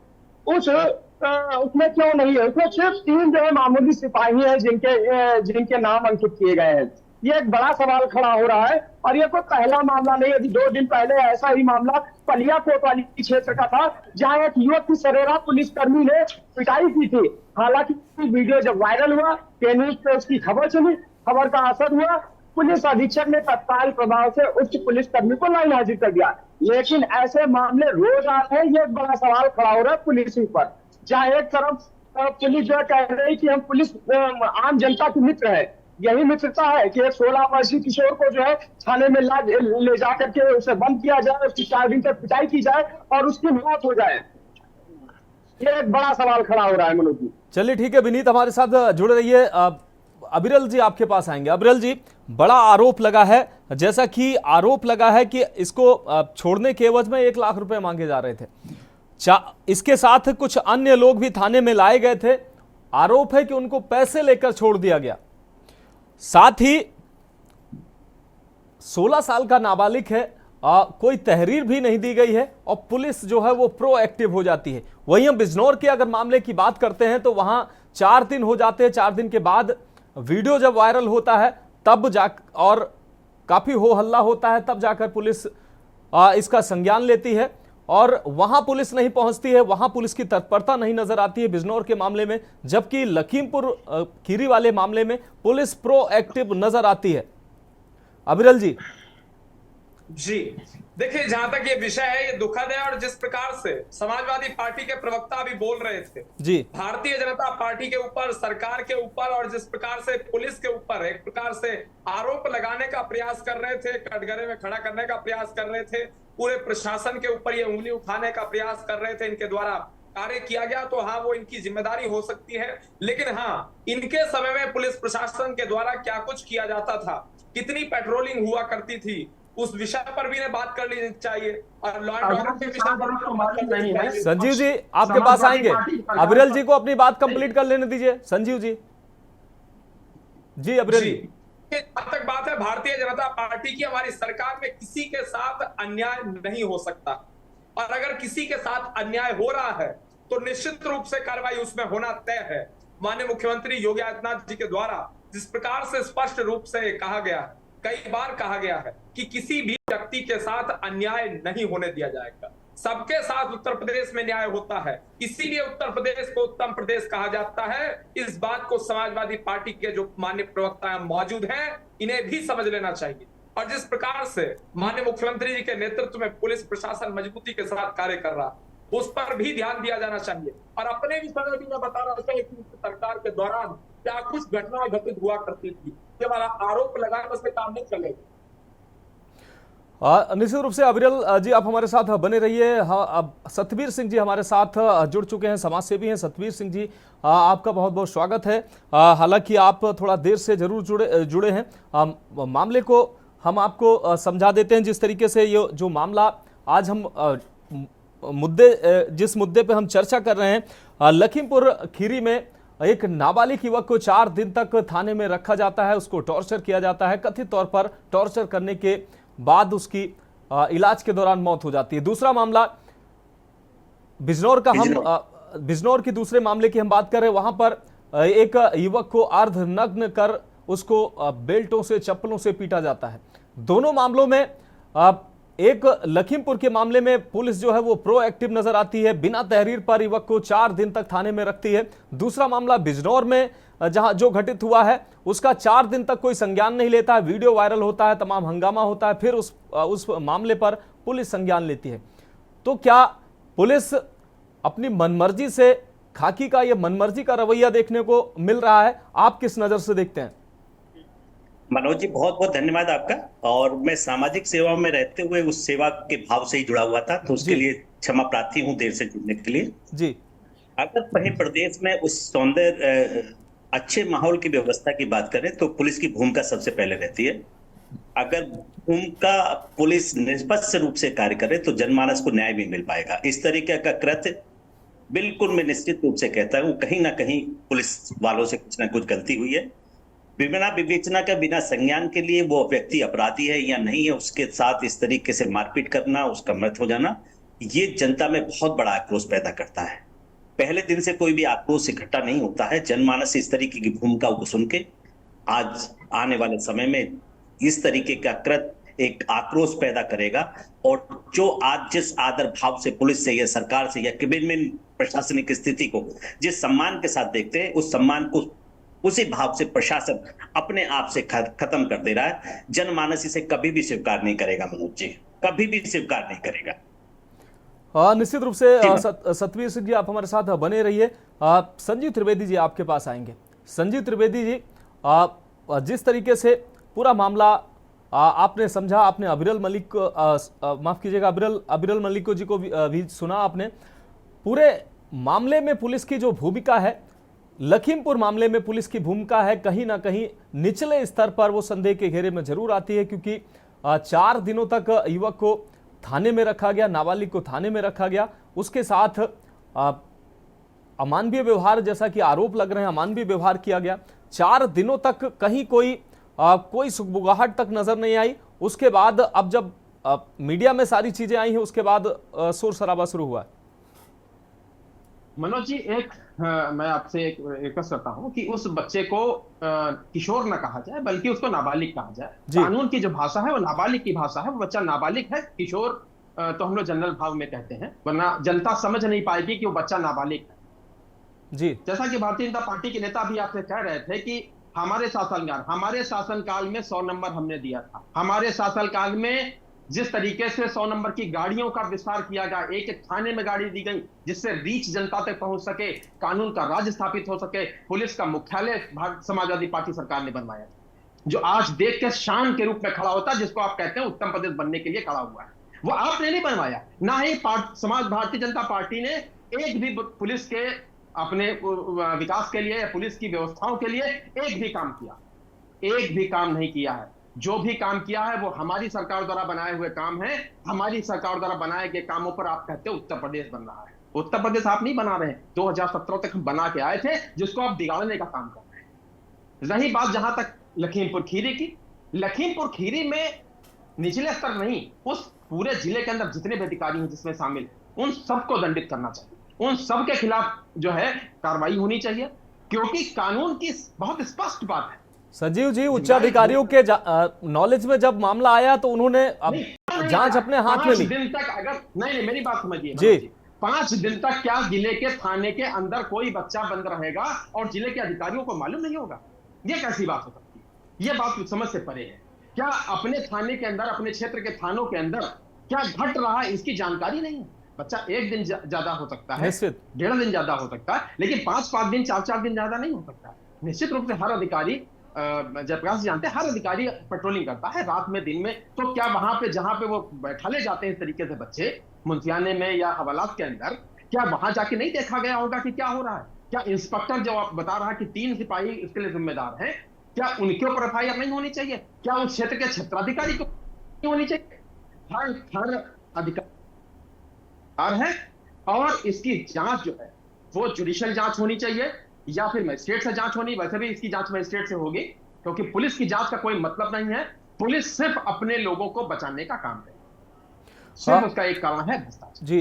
Speaker 5: उसमें क्यों नहीं है? उसमें सिर्फ 3 जो है मामूली सिपाही है जिनके नाम अंकित किए गए हैं। ये एक बड़ा सवाल खड़ा हो रहा है और ये कोई पहला मामला नहीं। अभी 2 दिन पहले ऐसा ही मामला पलिया कोतवाली क्षेत्र का था, जहां एक युवक की सरेरा पुलिसकर्मी ने पिटाई की थी। हालांकि वीडियो जब वायरल हुआ, न्यूज पे उसकी खबर चली, खबर का असर हुआ, पुलिस अधीक्षक ने तत्काल प्रभाव से उच्च पुलिसकर्मी को लाइन हाजिर कर दिया। लेकिन ऐसे मामले रोज आ रहे हैं। ये एक बड़ा सवाल खड़ा हो रहा है पुलिस पर, जहाँ एक तरफ पुलिस जो कह रही है कि हम पुलिस आम जनता की मित्र है। यही मित्रता है कि 16 वर्षीय किशोर को जो है थाने में ले जाकर के उसे बंद किया जाए, उसकी 4 दिन तक पिटाई की जाए और उसकी मौत हो जाए। ये एक बड़ा सवाल खड़ा हो रहा है मनोज जी।
Speaker 1: चलिए ठीक है विनीत, हमारे साथ जुड़े रहिए। अबिरल जी आपके पास आएंगे। अबिरल जी, बड़ा आरोप लगा है, जैसा कि आरोप लगा है कि इसको छोड़ने के एवज में 1 लाख रुपए मांगे जा रहे थे। इसके साथ कुछ अन्य लोग भी थाने में लाए गए थे। आरोप है कि उनको पैसे लेकर छोड़ दिया गया। साथ ही 16 साल का नाबालिग है, कोई तहरीर भी नहीं दी गई है और पुलिस जो है वो प्रोएक्टिव हो जाती है। वहीं हम बिजनौर के अगर मामले की बात करते हैं तो वहां 4 दिन हो जाते हैं। 4 दिन के बाद वीडियो जब वायरल होता है तब और काफी हो हल्ला होता है, तब जाकर पुलिस इसका संज्ञान लेती है और वहां पुलिस नहीं पहुंचती है, वहां पुलिस की तत्परता नहीं नजर आती है बिजनौर के मामले में। जबकि लखीमपुर खीरी वाले मामले में पुलिस प्रोएक्टिव नजर आती है। अबिरल जी
Speaker 7: देखिए, जहां तक ये विषय है ये दुखद है। और जिस प्रकार से समाजवादी पार्टी के प्रवक्ता भी बोल रहे थे
Speaker 1: जी,
Speaker 7: भारतीय जनता पार्टी के ऊपर, सरकार के ऊपर, और जिस प्रकार से पुलिस के ऊपर एक प्रकार से आरोप लगाने का प्रयास कर रहे थे, कटघरे में खड़ा करने का प्रयास कर रहे थे, पूरे प्रशासन के ऊपर ये उंगली उठाने का प्रयास कर रहे थे, इनके द्वारा कार्य किया गया, तो हाँ वो इनकी जिम्मेदारी हो सकती है। लेकिन हाँ, इनके समय में पुलिस प्रशासन के द्वारा क्या कुछ किया जाता था, कितनी पेट्रोलिंग हुआ करती थी, उस विषय पर भी इन्हें बात कर लेनी चाहिए और लॉ एंड
Speaker 8: अगर
Speaker 7: ऑर्डर के
Speaker 8: किसान
Speaker 7: विषय
Speaker 8: को मालूम नहीं है,
Speaker 1: संजीव जी आपके पास आएंगे, अविरल जी को अपनी बात कंप्लीट कर लेने दीजिए। संजीव जी, जी अविरल जी।
Speaker 7: अब तक बात है भारतीय जनता पार्टी की, हमारी सरकार में किसी के साथ अन्याय नहीं हो सकता, और अगर किसी के साथ अन्याय हो रहा है तो निश्चित रूप से कार्रवाई उसमें होना तय है। माननीय मुख्यमंत्री योगी आदित्यनाथ जी के द्वारा जिस प्रकार से स्पष्ट रूप से कहा गया है, कई बार कहा गया है कि किसी भी व्यक्ति के साथ अन्याय नहीं होने दिया जाएगा, सबके साथ उत्तर प्रदेश में न्याय होता है, इसीलिए उत्तर प्रदेश को उत्तम प्रदेश कहा जाता है। इस बात को समाजवादी पार्टी के जो माननीय प्रवक्ता मौजूद हैं इन्हें भी समझ लेना चाहिए। और जिस प्रकार से माननीय मुख्यमंत्री जी के नेतृत्व में पुलिस प्रशासन मजबूती के साथ कार्य कर रहा है, उस पर भी ध्यान दिया जाना चाहिए। और अपने भी समय भी मैं बता रहा था कि सरकार के दौरान क्या कुछ घटनाएं घटित हुआ करती थी, केवल आरोप लगाने से काम नहीं चलेगा।
Speaker 1: निश्चित रूप से अविरल जी आप हमारे साथ बने रहिए। हाँ, अब सतवीर सिंह जी हमारे साथ जुड़ चुके हैं, समाज सेवी हैं। सतवीर सिंह जी आपका बहुत बहुत स्वागत है। हालांकि आप थोड़ा देर से जरूर जुड़े हैं। मामले को हम आपको समझा देते हैं। जिस तरीके से ये जो मामला आज हम जिस मुद्दे पे हम चर्चा कर रहे हैं, लखीमपुर खीरी में एक नाबालिग युवक को 4 दिन तक थाने में रखा जाता है, उसको टॉर्चर किया जाता है। कथित तौर पर टॉर्चर करने के बाद उसकी इलाज के दौरान मौत हो जाती है। दूसरा मामला बिजनौर का, हम बिजनौर की दूसरे मामले की हम बात कर रहे हैं। वहां पर एक युवक को अर्धनग्न कर उसको बेल्टों से, चप्पलों से पीटा जाता है। दोनों मामलों में एक लखीमपुर के मामले में पुलिस जो है वो प्रोएक्टिव नजर आती है, बिना तहरीर पर युवक को 4 दिन तक थाने में रखती है। दूसरा मामला बिजनौर में जहां जो घटित हुआ है उसका 4 दिन तक कोई संज्ञान नहीं लेता है, वीडियो वायरल होता है, तमाम हंगामा होता है, फिर उस मामले पर पुलिस संज्ञान लेती है। तो क्या पुलिस अपनी मनमर्जी से, खाकी का ये मनमर्जी का रवैया देखने को मिल रहा है? आप किस नजर से देखते हैं?
Speaker 9: मनोज जी बहुत बहुत धन्यवाद आपका। और मैं सामाजिक सेवा में रहते हुए उस सेवा के भाव से ही जुड़ा हुआ था, तो उसके लिए क्षमा प्रार्थी हूँ देर से जुड़ने के लिए जी। अगर वहीं प्रदेश में उस सौंदर्य अच्छे माहौल की व्यवस्था की बात करें तो पुलिस की भूमिका सबसे पहले रहती है। अगर भूमिका पुलिस निष्पक्ष रूप से कार्य करे तो जनमानस को न्याय भी मिल पाएगा। इस तरीके का कृत्य बिल्कुल मैं निश्चित रूप से कहता हूँ कहीं ना कहीं पुलिस वालों से कुछ ना कुछ गलती हुई है। बिना विवेचना के, बिना संज्ञान के लिए वो व्यक्ति अपराधी है या नहीं है, उसके साथ इस तरीके से मारपीट करना, उसका मृत हो जाना, ये जनता में बहुत बड़ा आक्रोश पैदा करता है। पहले दिन से कोई भी आक्रोश इकट्ठा नहीं होता है। जनमानस इस तरीके की भूमिका को सुन के आज आने वाले समय में इस तरीके का कृत्य एक आक्रोश पैदा करेगा। और जो आज जिस आदर भाव से पुलिस से या सरकार से या विभिन्न प्रशासनिक स्थिति को जिस सम्मान के साथ देखते हैं, उस सम्मान को उसी भाव से प्रशासन अपने आप से खत्म कर दे रहा है। जनमानस इसे कभी भी स्वीकार नहीं करेगा मनोज जी, कभी भी स्वीकार नहीं करेगा।
Speaker 1: निश्चित रूप से सतवीर सिंह जी आप हमारे साथ बने रहिए। संजीव त्रिवेदी जी आपके पास आएंगे। संजीव त्रिवेदी जी, जिस तरीके से पूरा मामला आपने समझा, आपने अविरल मलिक को माफ कीजिएगा, अविरल मलिक को जी को भी सुना आपने। पूरे मामले में पुलिस की जो भूमिका है, लखीमपुर मामले में पुलिस की भूमिका है, कहीं ना कहीं निचले स्तर पर वो संदेह के घेरे में जरूर आती है, क्योंकि 4 दिनों तक युवक को थाने में रखा गया, नाबालिग को थाने में रखा गया, उसके साथ अमानवीय व्यवहार, जैसा कि आरोप लग रहे हैं, अमानवीय व्यवहार किया गया। 4 दिनों तक कहीं कोई सुगबुगाहट तक नजर नहीं आई। उसके बाद अब जब मीडिया में सारी चीजें आई हैं, उसके बाद शोर शराबा शुरू हुआ।
Speaker 8: मनोज जी, मैं आपसे एक रिक्वेस्ट करता हूं कि उस बच्चे को किशोर न कहा जाए, बल्कि उसको नाबालिग कहा जाए। कानून की जो भाषा है वो नाबालिग की भाषा है। वो बच्चा नाबालिग है, किशोर तो हम लोग जनरल भाव में कहते हैं, वरना जनता समझ नहीं पाएगी कि वो बच्चा नाबालिग है जी। जैसा कि भारतीय जनता पार्टी के नेता भी आपसे कह रहे थे कि हमारे शासनकाल में 100 नंबर हमने दिया था। हमारे शासनकाल में जिस तरीके से 100 नंबर की गाड़ियों का विस्तार किया गया, एक एक थाने में गाड़ी दी गई जिससे रीच जनता तक पहुंच सके, कानून का राज स्थापित हो सके, पुलिस का मुख्यालय समाजवादी पार्टी सरकार ने बनवाया, जो आज देख के शान के रूप में खड़ा होता है, जिसको आप कहते हैं उत्तम प्रदेश बनने के लिए खड़ा हुआ है। वो आपने नहीं बनवाया, ना ही भारतीय जनता पार्टी ने एक भी पुलिस के अपने विकास के लिए या पुलिस की व्यवस्थाओं के लिए एक भी काम किया, एक भी काम नहीं किया है। जो भी काम किया है वो हमारी सरकार द्वारा बनाए हुए काम है। हमारी सरकार द्वारा बनाए गए कामों पर आप कहते हो उत्तर प्रदेश बन रहा है। उत्तर प्रदेश आप नहीं बना रहे हैं, 2017 तक हम बना के आए थे, जिसको आप बिगाड़ने का काम कर रहे हैं। रही बात जहां तक लखीमपुर खीरी की, लखीमपुर खीरी में निचले स्तर नहीं, उस पूरे जिले के अंदर जितने भी अधिकारी हैं जिसमें शामिल, उन सबको दंडित करना चाहिए। उन सबके खिलाफ जो है कार्रवाई होनी चाहिए, क्योंकि कानून की बहुत स्पष्ट बात है।
Speaker 1: संजीव जी, उच्च अधिकारियों के नॉलेज में जब मामला आया तो उन्होंने जांच अपने हाथ में ली।
Speaker 8: 5 दिन तक अगर नहीं, मेरी बात समझिए
Speaker 1: जी,
Speaker 8: 5 दिन तक क्या जिले के थाने के अंदर कोई बच्चा बंद रहेगा और जिले के अधिकारियों को मालूम नहीं होगा? ये कैसी बात हो सकती है? ये बात समझ से परे है। क्या अपने थाने के अंदर, अपने क्षेत्र के थानों के अंदर क्या घट रहा है इसकी जानकारी नहीं है? बच्चा 1 दिन ज्यादा हो सकता है, 1.5 दिन ज्यादा हो सकता है, लेकिन 5-5 दिन, 4-4 दिन ज्यादा नहीं हो सकता। निश्चित रूप से हर अधिकारी, जयप्रकाश जी जानते हैं, हर अधिकारी पेट्रोलिंग करता है रात में, दिन में। तो क्या वहां पे जहां पे वो बैठाले जाते हैं इस तरीके से बच्चे मुंशियाने में या हवालात के अंदर, क्या वहां जाके नहीं देखा गया होगा कि क्या हो रहा है? क्या इंस्पेक्टर जो आप बता रहा है कि 3 सिपाही इसके लिए जिम्मेदार हैं, क्या उनके ऊपर FIR नहीं होनी चाहिए? क्या उस क्षेत्र के क्षेत्राधिकारी को नहीं होनी चाहिए? हर अधिकार है, और इसकी जांच जो है वो जुडिशियल जांच होनी चाहिए या फिर मजिस्ट्रेट से जांच होनी। वैसे भी इसकी जांच मजिस्ट्रेट से होगी, क्योंकि पुलिस की जांच का कोई मतलब नहीं है। पुलिस सिर्फ अपने लोगों को बचाने का काम है, सिर्फ उसका एक कारण है भ्रष्टाचार
Speaker 1: जी,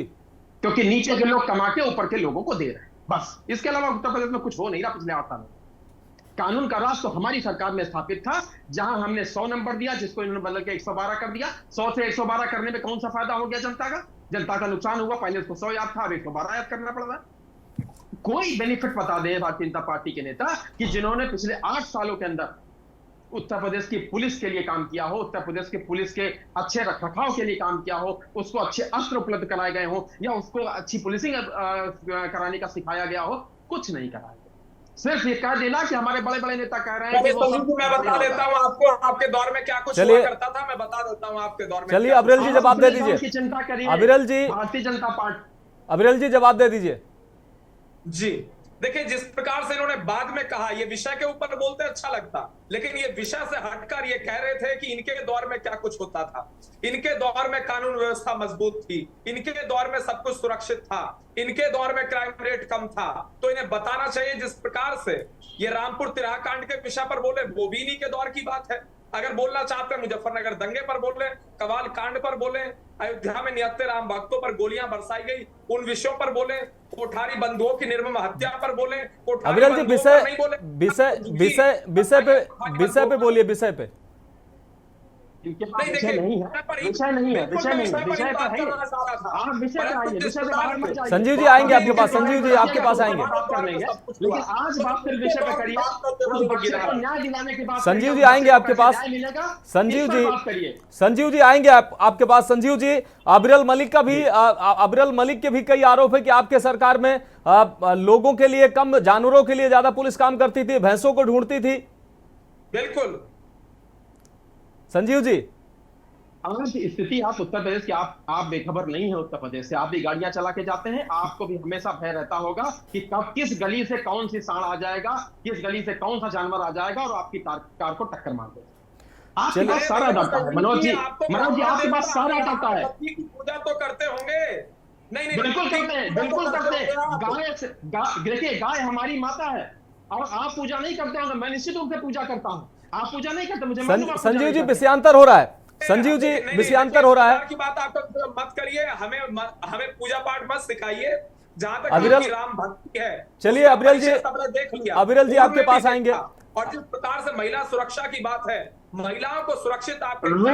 Speaker 8: क्योंकि नीचे के लोग कमा के ऊपर के लोगों को दे रहे हैं, बस। इसके अलावा उत्तर प्रदेश में कुछ हो नहीं रहा पिछले 8 सालों में। कानून का राज तो हमारी सरकार में स्थापित था, जहां हमने 100 नंबर दिया, जिसको इन्होंने बदल के 112 कर दिया। 100 से 112 करने में कौन सा फायदा हो गया जनता का? जनता का नुकसान हुआ। पहले उसको 100 याद था, अब 112 याद करना पड़ रहा है। कोई बेनिफिट बता दे भारतीय जनता पार्टी के नेता कि जिन्होंने पिछले 8 सालों के अंदर उत्तर प्रदेश की पुलिस के लिए काम किया हो, उत्तर प्रदेश के पुलिस के अच्छे रखरखाव के लिए काम किया हो, उसको अच्छे अस्त्र उपलब्ध कराए गए हो, या उसको अच्छी पुलिसिंग कराने का सिखाया गया हो। कुछ नहीं कराया, सिर्फ ये कह देना कि हमारे बड़े बड़े नेता कह रहे हैं कि
Speaker 7: मैं बता देता हूं आपको, आपके दौर में क्या कुछ हुआ करता था, मैं बता देता हूं आपके दौर में।
Speaker 1: चलिए अविरल जी जवाब दे दीजिए।
Speaker 8: चिंता करिए
Speaker 1: अविरल जी,
Speaker 8: भारतीय जनता पार्टी,
Speaker 1: अविरल जी जवाब दे दीजिए।
Speaker 7: जी देखिए, जिस प्रकार से इन्होंने बाद में कहा, ये विषय के ऊपर बोलते अच्छा लगता, लेकिन ये विषय से हटकर ये कह रहे थे कि इनके दौर में क्या कुछ होता था। इनके दौर में कानून व्यवस्था मजबूत थी, इनके दौर में सब कुछ सुरक्षित था, इनके दौर में क्राइम रेट कम था। तो इन्हें बताना चाहिए, जिस प्रकार से ये रामपुर तिराहा कांड के विषय पर बोले, वो भी इन्हीं के दौर की बात है। अगर बोलना चाहते हैं मुजफ्फरनगर दंगे पर बोले, कवाल कांड पर बोले, अयोध्या में निहत्थे राम भक्तों पर गोलियां बरसाई गई, उन विषयों पर बोले, कोठारी बंधुओं की निर्मम हत्या पर बोले,
Speaker 1: अविरल जी विषय पे बोलिए, विषय पे। संजीव जी आएंगे आपके पास, संजीव जी आपके पास आएंगे।
Speaker 8: आज बात फिर विषय पे करिए, न्याय दिलाने के बाद
Speaker 1: संजीव जी आएंगे आपके पास, संजीव जी आएंगे आपके पास। संजीव जी, अविरल मलिक का भी, अविरल मलिक के भी कई आरोप है कि आपके सरकार में लोगों के लिए कम, जानवरों के लिए ज्यादा पुलिस काम करती थी, भैंसों को ढूंढती थी।
Speaker 7: बिल्कुल
Speaker 1: संजीव जी,
Speaker 8: आज स्थिति आप उत्तर प्रदेश की, आप बेखबर नहीं है उत्तर प्रदेश से। आप भी गाड़ियां चला के जाते हैं, आपको भी हमेशा भय रहता होगा कि कब किस गली से कौन सी सांड आ जाएगा, किस गली से कौन सा जानवर आ जाएगा और आपकी कार को टक्कर मार देगा। आपके पास सारा डाटा है मनोज जी, आपके पास सारा डाटा है।
Speaker 7: पूजा तो करते होंगे? नहीं,
Speaker 8: बिल्कुल करते हैं, बिल्कुल करते हैं। देखिए, गाय हमारी माता है और आप पूजा नहीं करते होंगे। मैं निश्चित रूप से पूजा करता हूँ, आप पूजा नहीं करते, मुझे
Speaker 1: संजीव जी विषयांतर हो रहा है, संजीव जी विषयांतर हो रहा है
Speaker 7: की बात आप मत करिए, हमें पूजा पाठ मत सिखाइए। जहां तक
Speaker 1: अविरल
Speaker 7: राम भक्ति है,
Speaker 1: चलिए अविरल जी,
Speaker 7: देख लिया,
Speaker 1: अविरल जी आपके पास आएंगे।
Speaker 7: और जिस प्रकार से महिला सुरक्षा की बात है, महिलाओं को सुरक्षित आप
Speaker 8: पूरे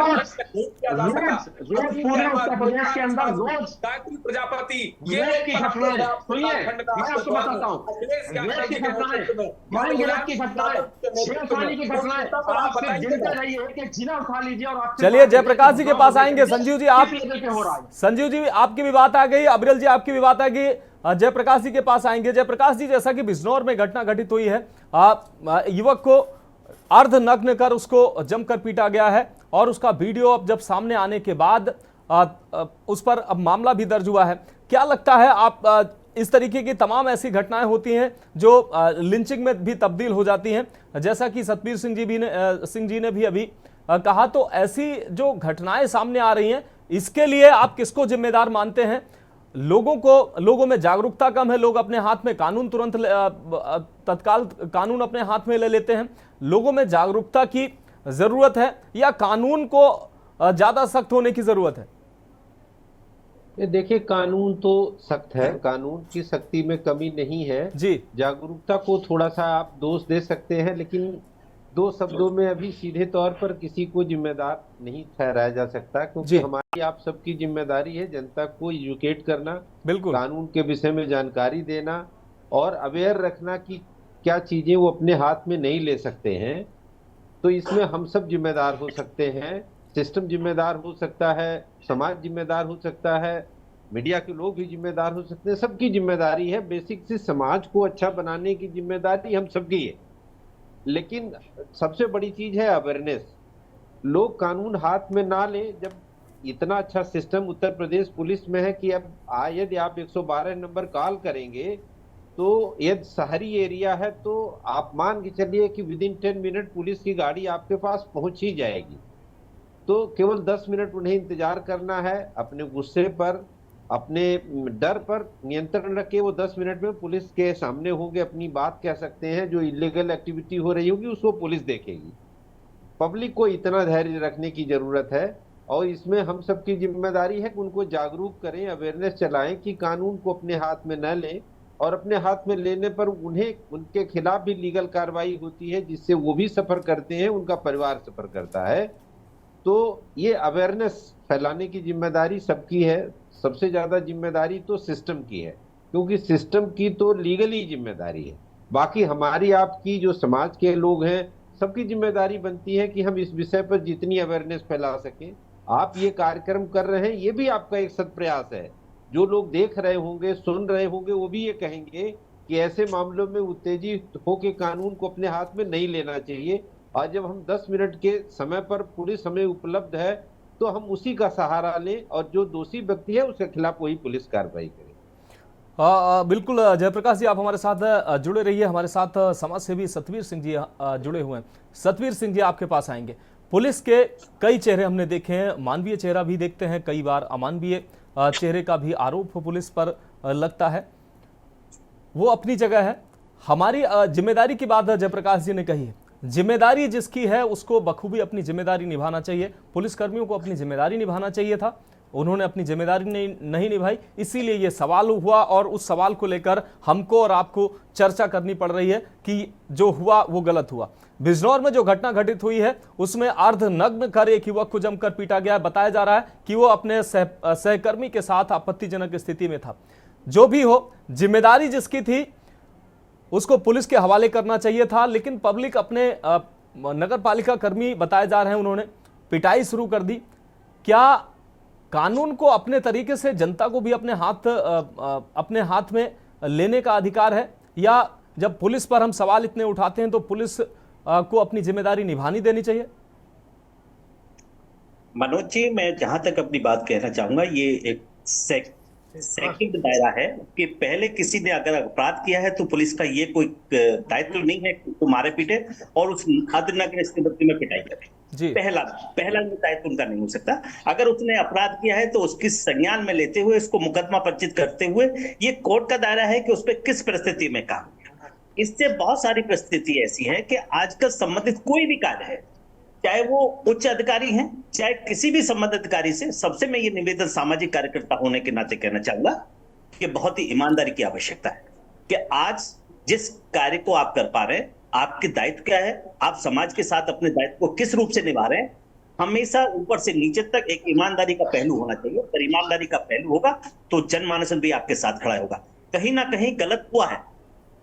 Speaker 8: उत्तर प्रदेश के अंदर रोज
Speaker 7: गायत्री प्रजापति,
Speaker 8: ये की घटनाएं सुनिए, मैं आपको बताता हूँ, रेप की घटनाएं, की घटनाएं, छेड़खानी की घटनाएं, आप सिर्फ गिनते रहिए, एक जिला उठा लीजिए और आप।
Speaker 1: चलिए जयप्रकाश जी के पास आएंगे। संजीव जी, आप, संजीव जी आपकी भी बात आ गई, अविरल जी आपकी भी बात आ गई, जयप्रकाश जी के पास आएंगे। जयप्रकाश जी, जैसा कि बिजनौर में घटना घटित हुई है, युवक को अर्धनग्न कर उसको जमकर पीटा गया है और उसका वीडियो अब जब सामने आने के बाद उस पर अब मामला भी दर्ज हुआ है। क्या लगता है आप, इस तरीके की तमाम ऐसी घटनाएं होती हैं जो लिंचिंग में भी तब्दील हो जाती हैं, जैसा कि सतबीर सिंह जी ने भी अभी कहा, तो ऐसी जो घटनाएं सामने आ रही हैं इसके लिए आप किसको जिम्मेदार मानते हैं? लोगों में जागरूकता कम है, लोग अपने हाथ में कानून तत्काल कानून अपने हाथ में ले लेते हैं। लोगों में जागरूकता की जरूरत है या कानून को ज्यादा सख्त होने की जरूरत है?
Speaker 6: देखिए, कानून तो सख्त है, कानून की सख्ती में कमी नहीं है
Speaker 1: जी।
Speaker 6: जागरूकता को थोड़ा सा आप दोष दे सकते हैं, लेकिन दो शब्दों में अभी सीधे तौर पर किसी को जिम्मेदार नहीं ठहराया जा सकता, क्योंकि हमारी आप सबकी जिम्मेदारी है जनता को एजुकेट करना,
Speaker 1: बिल्कुल,
Speaker 6: कानून के विषय में जानकारी देना और अवेयर रखना कि क्या चीजें वो अपने हाथ में नहीं ले सकते हैं। तो इसमें हम सब जिम्मेदार हो सकते हैं, सिस्टम जिम्मेदार हो सकता है, समाज जिम्मेदार हो सकता है, मीडिया के लोग भी जिम्मेदार हो सकते हैं, सबकी जिम्मेदारी है। बेसिक से समाज को अच्छा बनाने की जिम्मेदारी हम सबकी है, लेकिन सबसे बड़ी चीज है अवेयरनेस। लोग कानून हाथ में ना लें। जब इतना अच्छा सिस्टम उत्तर प्रदेश पुलिस में है कि अब यदि आप 112 नंबर कॉल करेंगे तो यदि शहरी एरिया है तो आप मान के चलिए कि विदिन 10 मिनट पुलिस की गाड़ी आपके पास पहुंच ही जाएगी। तो केवल 10 मिनट उन्हें इंतजार करना है, अपने गुस्से पर, अपने डर पर नियंत्रण रखे। वो 10 मिनट में पुलिस के सामने होंगे, अपनी बात कह सकते हैं। जो इलीगल एक्टिविटी हो रही होगी उसको पुलिस देखेगी। पब्लिक को इतना धैर्य रखने की जरूरत है और इसमें हम सबकी जिम्मेदारी है कि उनको जागरूक करें, अवेयरनेस चलाएं कि कानून को अपने हाथ में न लें, और अपने हाथ में लेने पर उन्हें उनके खिलाफ भी लीगल कार्रवाई होती है, जिससे वो भी सफर करते हैं, उनका परिवार सफर करता है। तो ये अवेयरनेस फैलाने की जिम्मेदारी सबकी है। सबसे ज्यादा जिम्मेदारी तो सिस्टम की है, क्योंकि सिस्टम की तो लीगली जिम्मेदारी है। बाकी हमारी आपकी जो समाज के लोग हैं सबकी जिम्मेदारी बनती है कि हम इस विषय पर जितनी अवेयरनेस फैला सकें। आप ये कार्यक्रम कर रहे हैं, ये भी आपका एक सद प्रयास है। जो लोग देख रहे होंगे, सुन रहे होंगे, वो भी ये कहेंगे कि ऐसे मामलों में उत्तेजित होकर कानून को अपने हाथ में नहीं लेना चाहिए। और जब हम 10 मिनट के समय पर पुलिस हमें उपलब्ध है तो हम उसी का सहारा लें और जो दोषी व्यक्ति है उसके खिलाफ वही पुलिस कार्रवाई करे।
Speaker 1: बिल्कुल जयप्रकाश जी, आप हमारे साथ जुड़े रहिए। हमारे साथ समाज सेवी सतवीर सिंह जी जुड़े हुए हैं। सतवीर सिंह जी, आपके पास आएंगे। पुलिस के कई चेहरे हमने देखे हैं, मानवीय चेहरा भी देखते हैं, कई बार अमानवीय चेहरे का भी आरोप पुलिस पर लगता है। वो अपनी जगह है। हमारी जिम्मेदारी की बात जयप्रकाश जी ने कही है। जिम्मेदारी जिसकी है उसको बखूबी अपनी जिम्मेदारी निभाना चाहिए। पुलिसकर्मियों को अपनी जिम्मेदारी निभाना चाहिए था, उन्होंने अपनी जिम्मेदारी नहीं निभाई, इसीलिए ये सवाल हुआ और उस सवाल को लेकर हमको और आपको चर्चा करनी पड़ रही है कि जो हुआ वो गलत हुआ। बिजनौर में जो घटना घटित हुई है उसमें अर्धनग्न कर एक युवक को जमकर पीटा गया। बताया जा रहा है कि वो अपने सहकर्मी के साथ आपत्तिजनक स्थिति में था। जो भी हो, जिम्मेदारी जिसकी थी उसको पुलिस के हवाले करना चाहिए था, लेकिन पब्लिक अपने नगर पालिका कर्मी बताए जा रहे हैं उन्होंने पिटाई शुरू कर दी। क्या कानून को अपने तरीके से जनता को भी अपने हाथ में लेने का अधिकार है, या जब पुलिस पर हम सवाल इतने उठाते हैं तो पुलिस को अपनी जिम्मेदारी निभानी देनी चाहिए?
Speaker 9: मनोज जी, मैं जहां तक अपनी बात कहना चाहूंगा, ये एक सेकंड दायरा है कि पहले किसी ने अगर अपराध किया है तो पुलिस का ये कोई दायित्व नहीं है कि मारे पीटे और उस अर्धनग्न स्थिति में पिटाई करे। पहला दायित्व उनका नहीं हो सकता। अगर उसने अपराध किया है तो उसकी संज्ञान में लेते हुए इसको मुकदमा पंजीकृत करते हुए ये कोर्ट का दायरा है कि उस पर किस परिस्थिति में काम किया। इससे बहुत सारी परिस्थिति ऐसी है कि आजकल संबंधित कोई भी कार्य है, चाहे वो उच्च अधिकारी हैं, चाहे किसी भी संबंधित अधिकारी से, सबसे मैं ये निवेदन सामाजिक कार्यकर्ता होने के नाते कहना चाहूंगा कि बहुत ही ईमानदारी की आवश्यकता है कि आज जिस कार्य को आप कर पा रहे हैं, आपके दायित्व क्या है, आप समाज के साथ अपने दायित्व को किस रूप से निभा रहे हैं। हमेशा ऊपर से नीचे तक एक ईमानदारी का पहलू होना चाहिए। अगर ईमानदारी का पहलू होगा तो जनमानस भी आपके साथ खड़ा होगा। कहीं ना कहीं गलत हुआ है,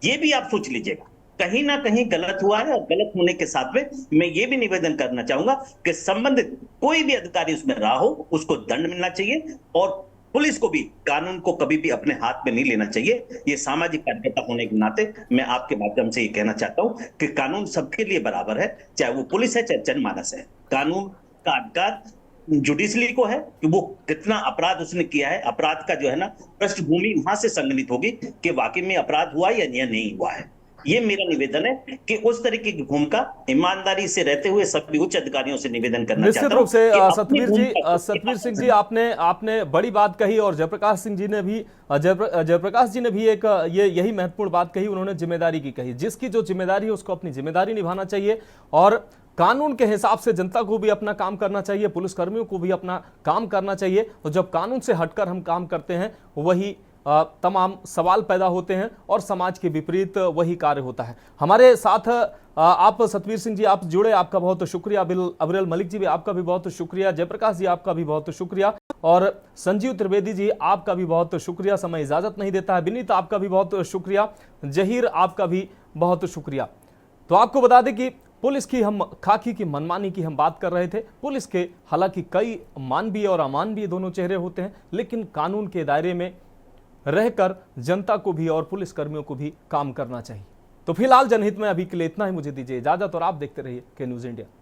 Speaker 9: ये भी आप सोच लीजिएगा, कहीं ना कहीं गलत हुआ है। और गलत होने के साथ में मैं ये भी निवेदन करना चाहूंगा कि संबंधित कोई भी अधिकारी उसमें रहा हो उसको दंड मिलना चाहिए और पुलिस को भी कानून को कभी भी अपने हाथ में नहीं लेना चाहिए। ये सामाजिक कार्यकर्ता होने के नाते मैं आपके माध्यम से ये कहना चाहता हूं कि कानून सबके लिए बराबर है, चाहे वो पुलिस है चाहे जनमानस है। कानून का अधिकार जुडिशरी को है कि वो कितना अपराध उसने किया है, अपराध का जो है ना पृष्ठभूमि वहां से संगठित होगी कि वाकई में अपराध हुआ या नहीं हुआ है। ये मेरा निवेदन है कि उस तरीके की भूमिका ईमानदारी से रहते हुए सभी उच्च अधिकारियों से निवेदन करना
Speaker 1: निश्चित
Speaker 9: चाहता
Speaker 1: रूप से
Speaker 9: हूं कि
Speaker 1: सतवीर
Speaker 9: अपनी
Speaker 1: जी,
Speaker 9: भूमिका को-
Speaker 1: सतवीर सिंह जी, आपने बड़ी बात कही और जयप्रकाश सिंह जी ने भी जयप्रकाश जी ने भी एक यही महत्वपूर्ण बात कही। उन्होंने जिम्मेदारी की कही, जिसकी जो जिम्मेदारी है उसको अपनी जिम्मेदारी निभाना चाहिए और कानून के हिसाब से जनता को भी अपना काम करना चाहिए, पुलिसकर्मियों को भी अपना काम करना चाहिए। और जब कानून से हटकर हम काम करते हैं वही तमाम सवाल पैदा होते हैं और समाज के विपरीत वही कार्य होता है। हमारे साथ आप सतवीर सिंह जी आप जुड़े, आपका बहुत शुक्रिया। अबरेल मलिक जी भी आपका भी बहुत शुक्रिया। जयप्रकाश जी आपका भी बहुत शुक्रिया और संजीव त्रिवेदी जी आपका भी बहुत शुक्रिया। समय इजाजत नहीं देता है। विनीत आपका भी बहुत शुक्रिया। जहीर आपका भी बहुत शुक्रिया। तो आपको बता दें कि पुलिस की हम खाकी की मनमानी की हम बात कर रहे थे। पुलिस के हालांकि कई मानवीय और अमानवीय दोनों चेहरे होते हैं, लेकिन कानून के दायरे में रहकर जनता को भी और पुलिस कर्मियों को भी काम करना चाहिए। तो फिलहाल जनहित में अभी के लिए इतना ही। मुझे दीजिए इजाजत और आप देखते रहिए के न्यूज़ इंडिया।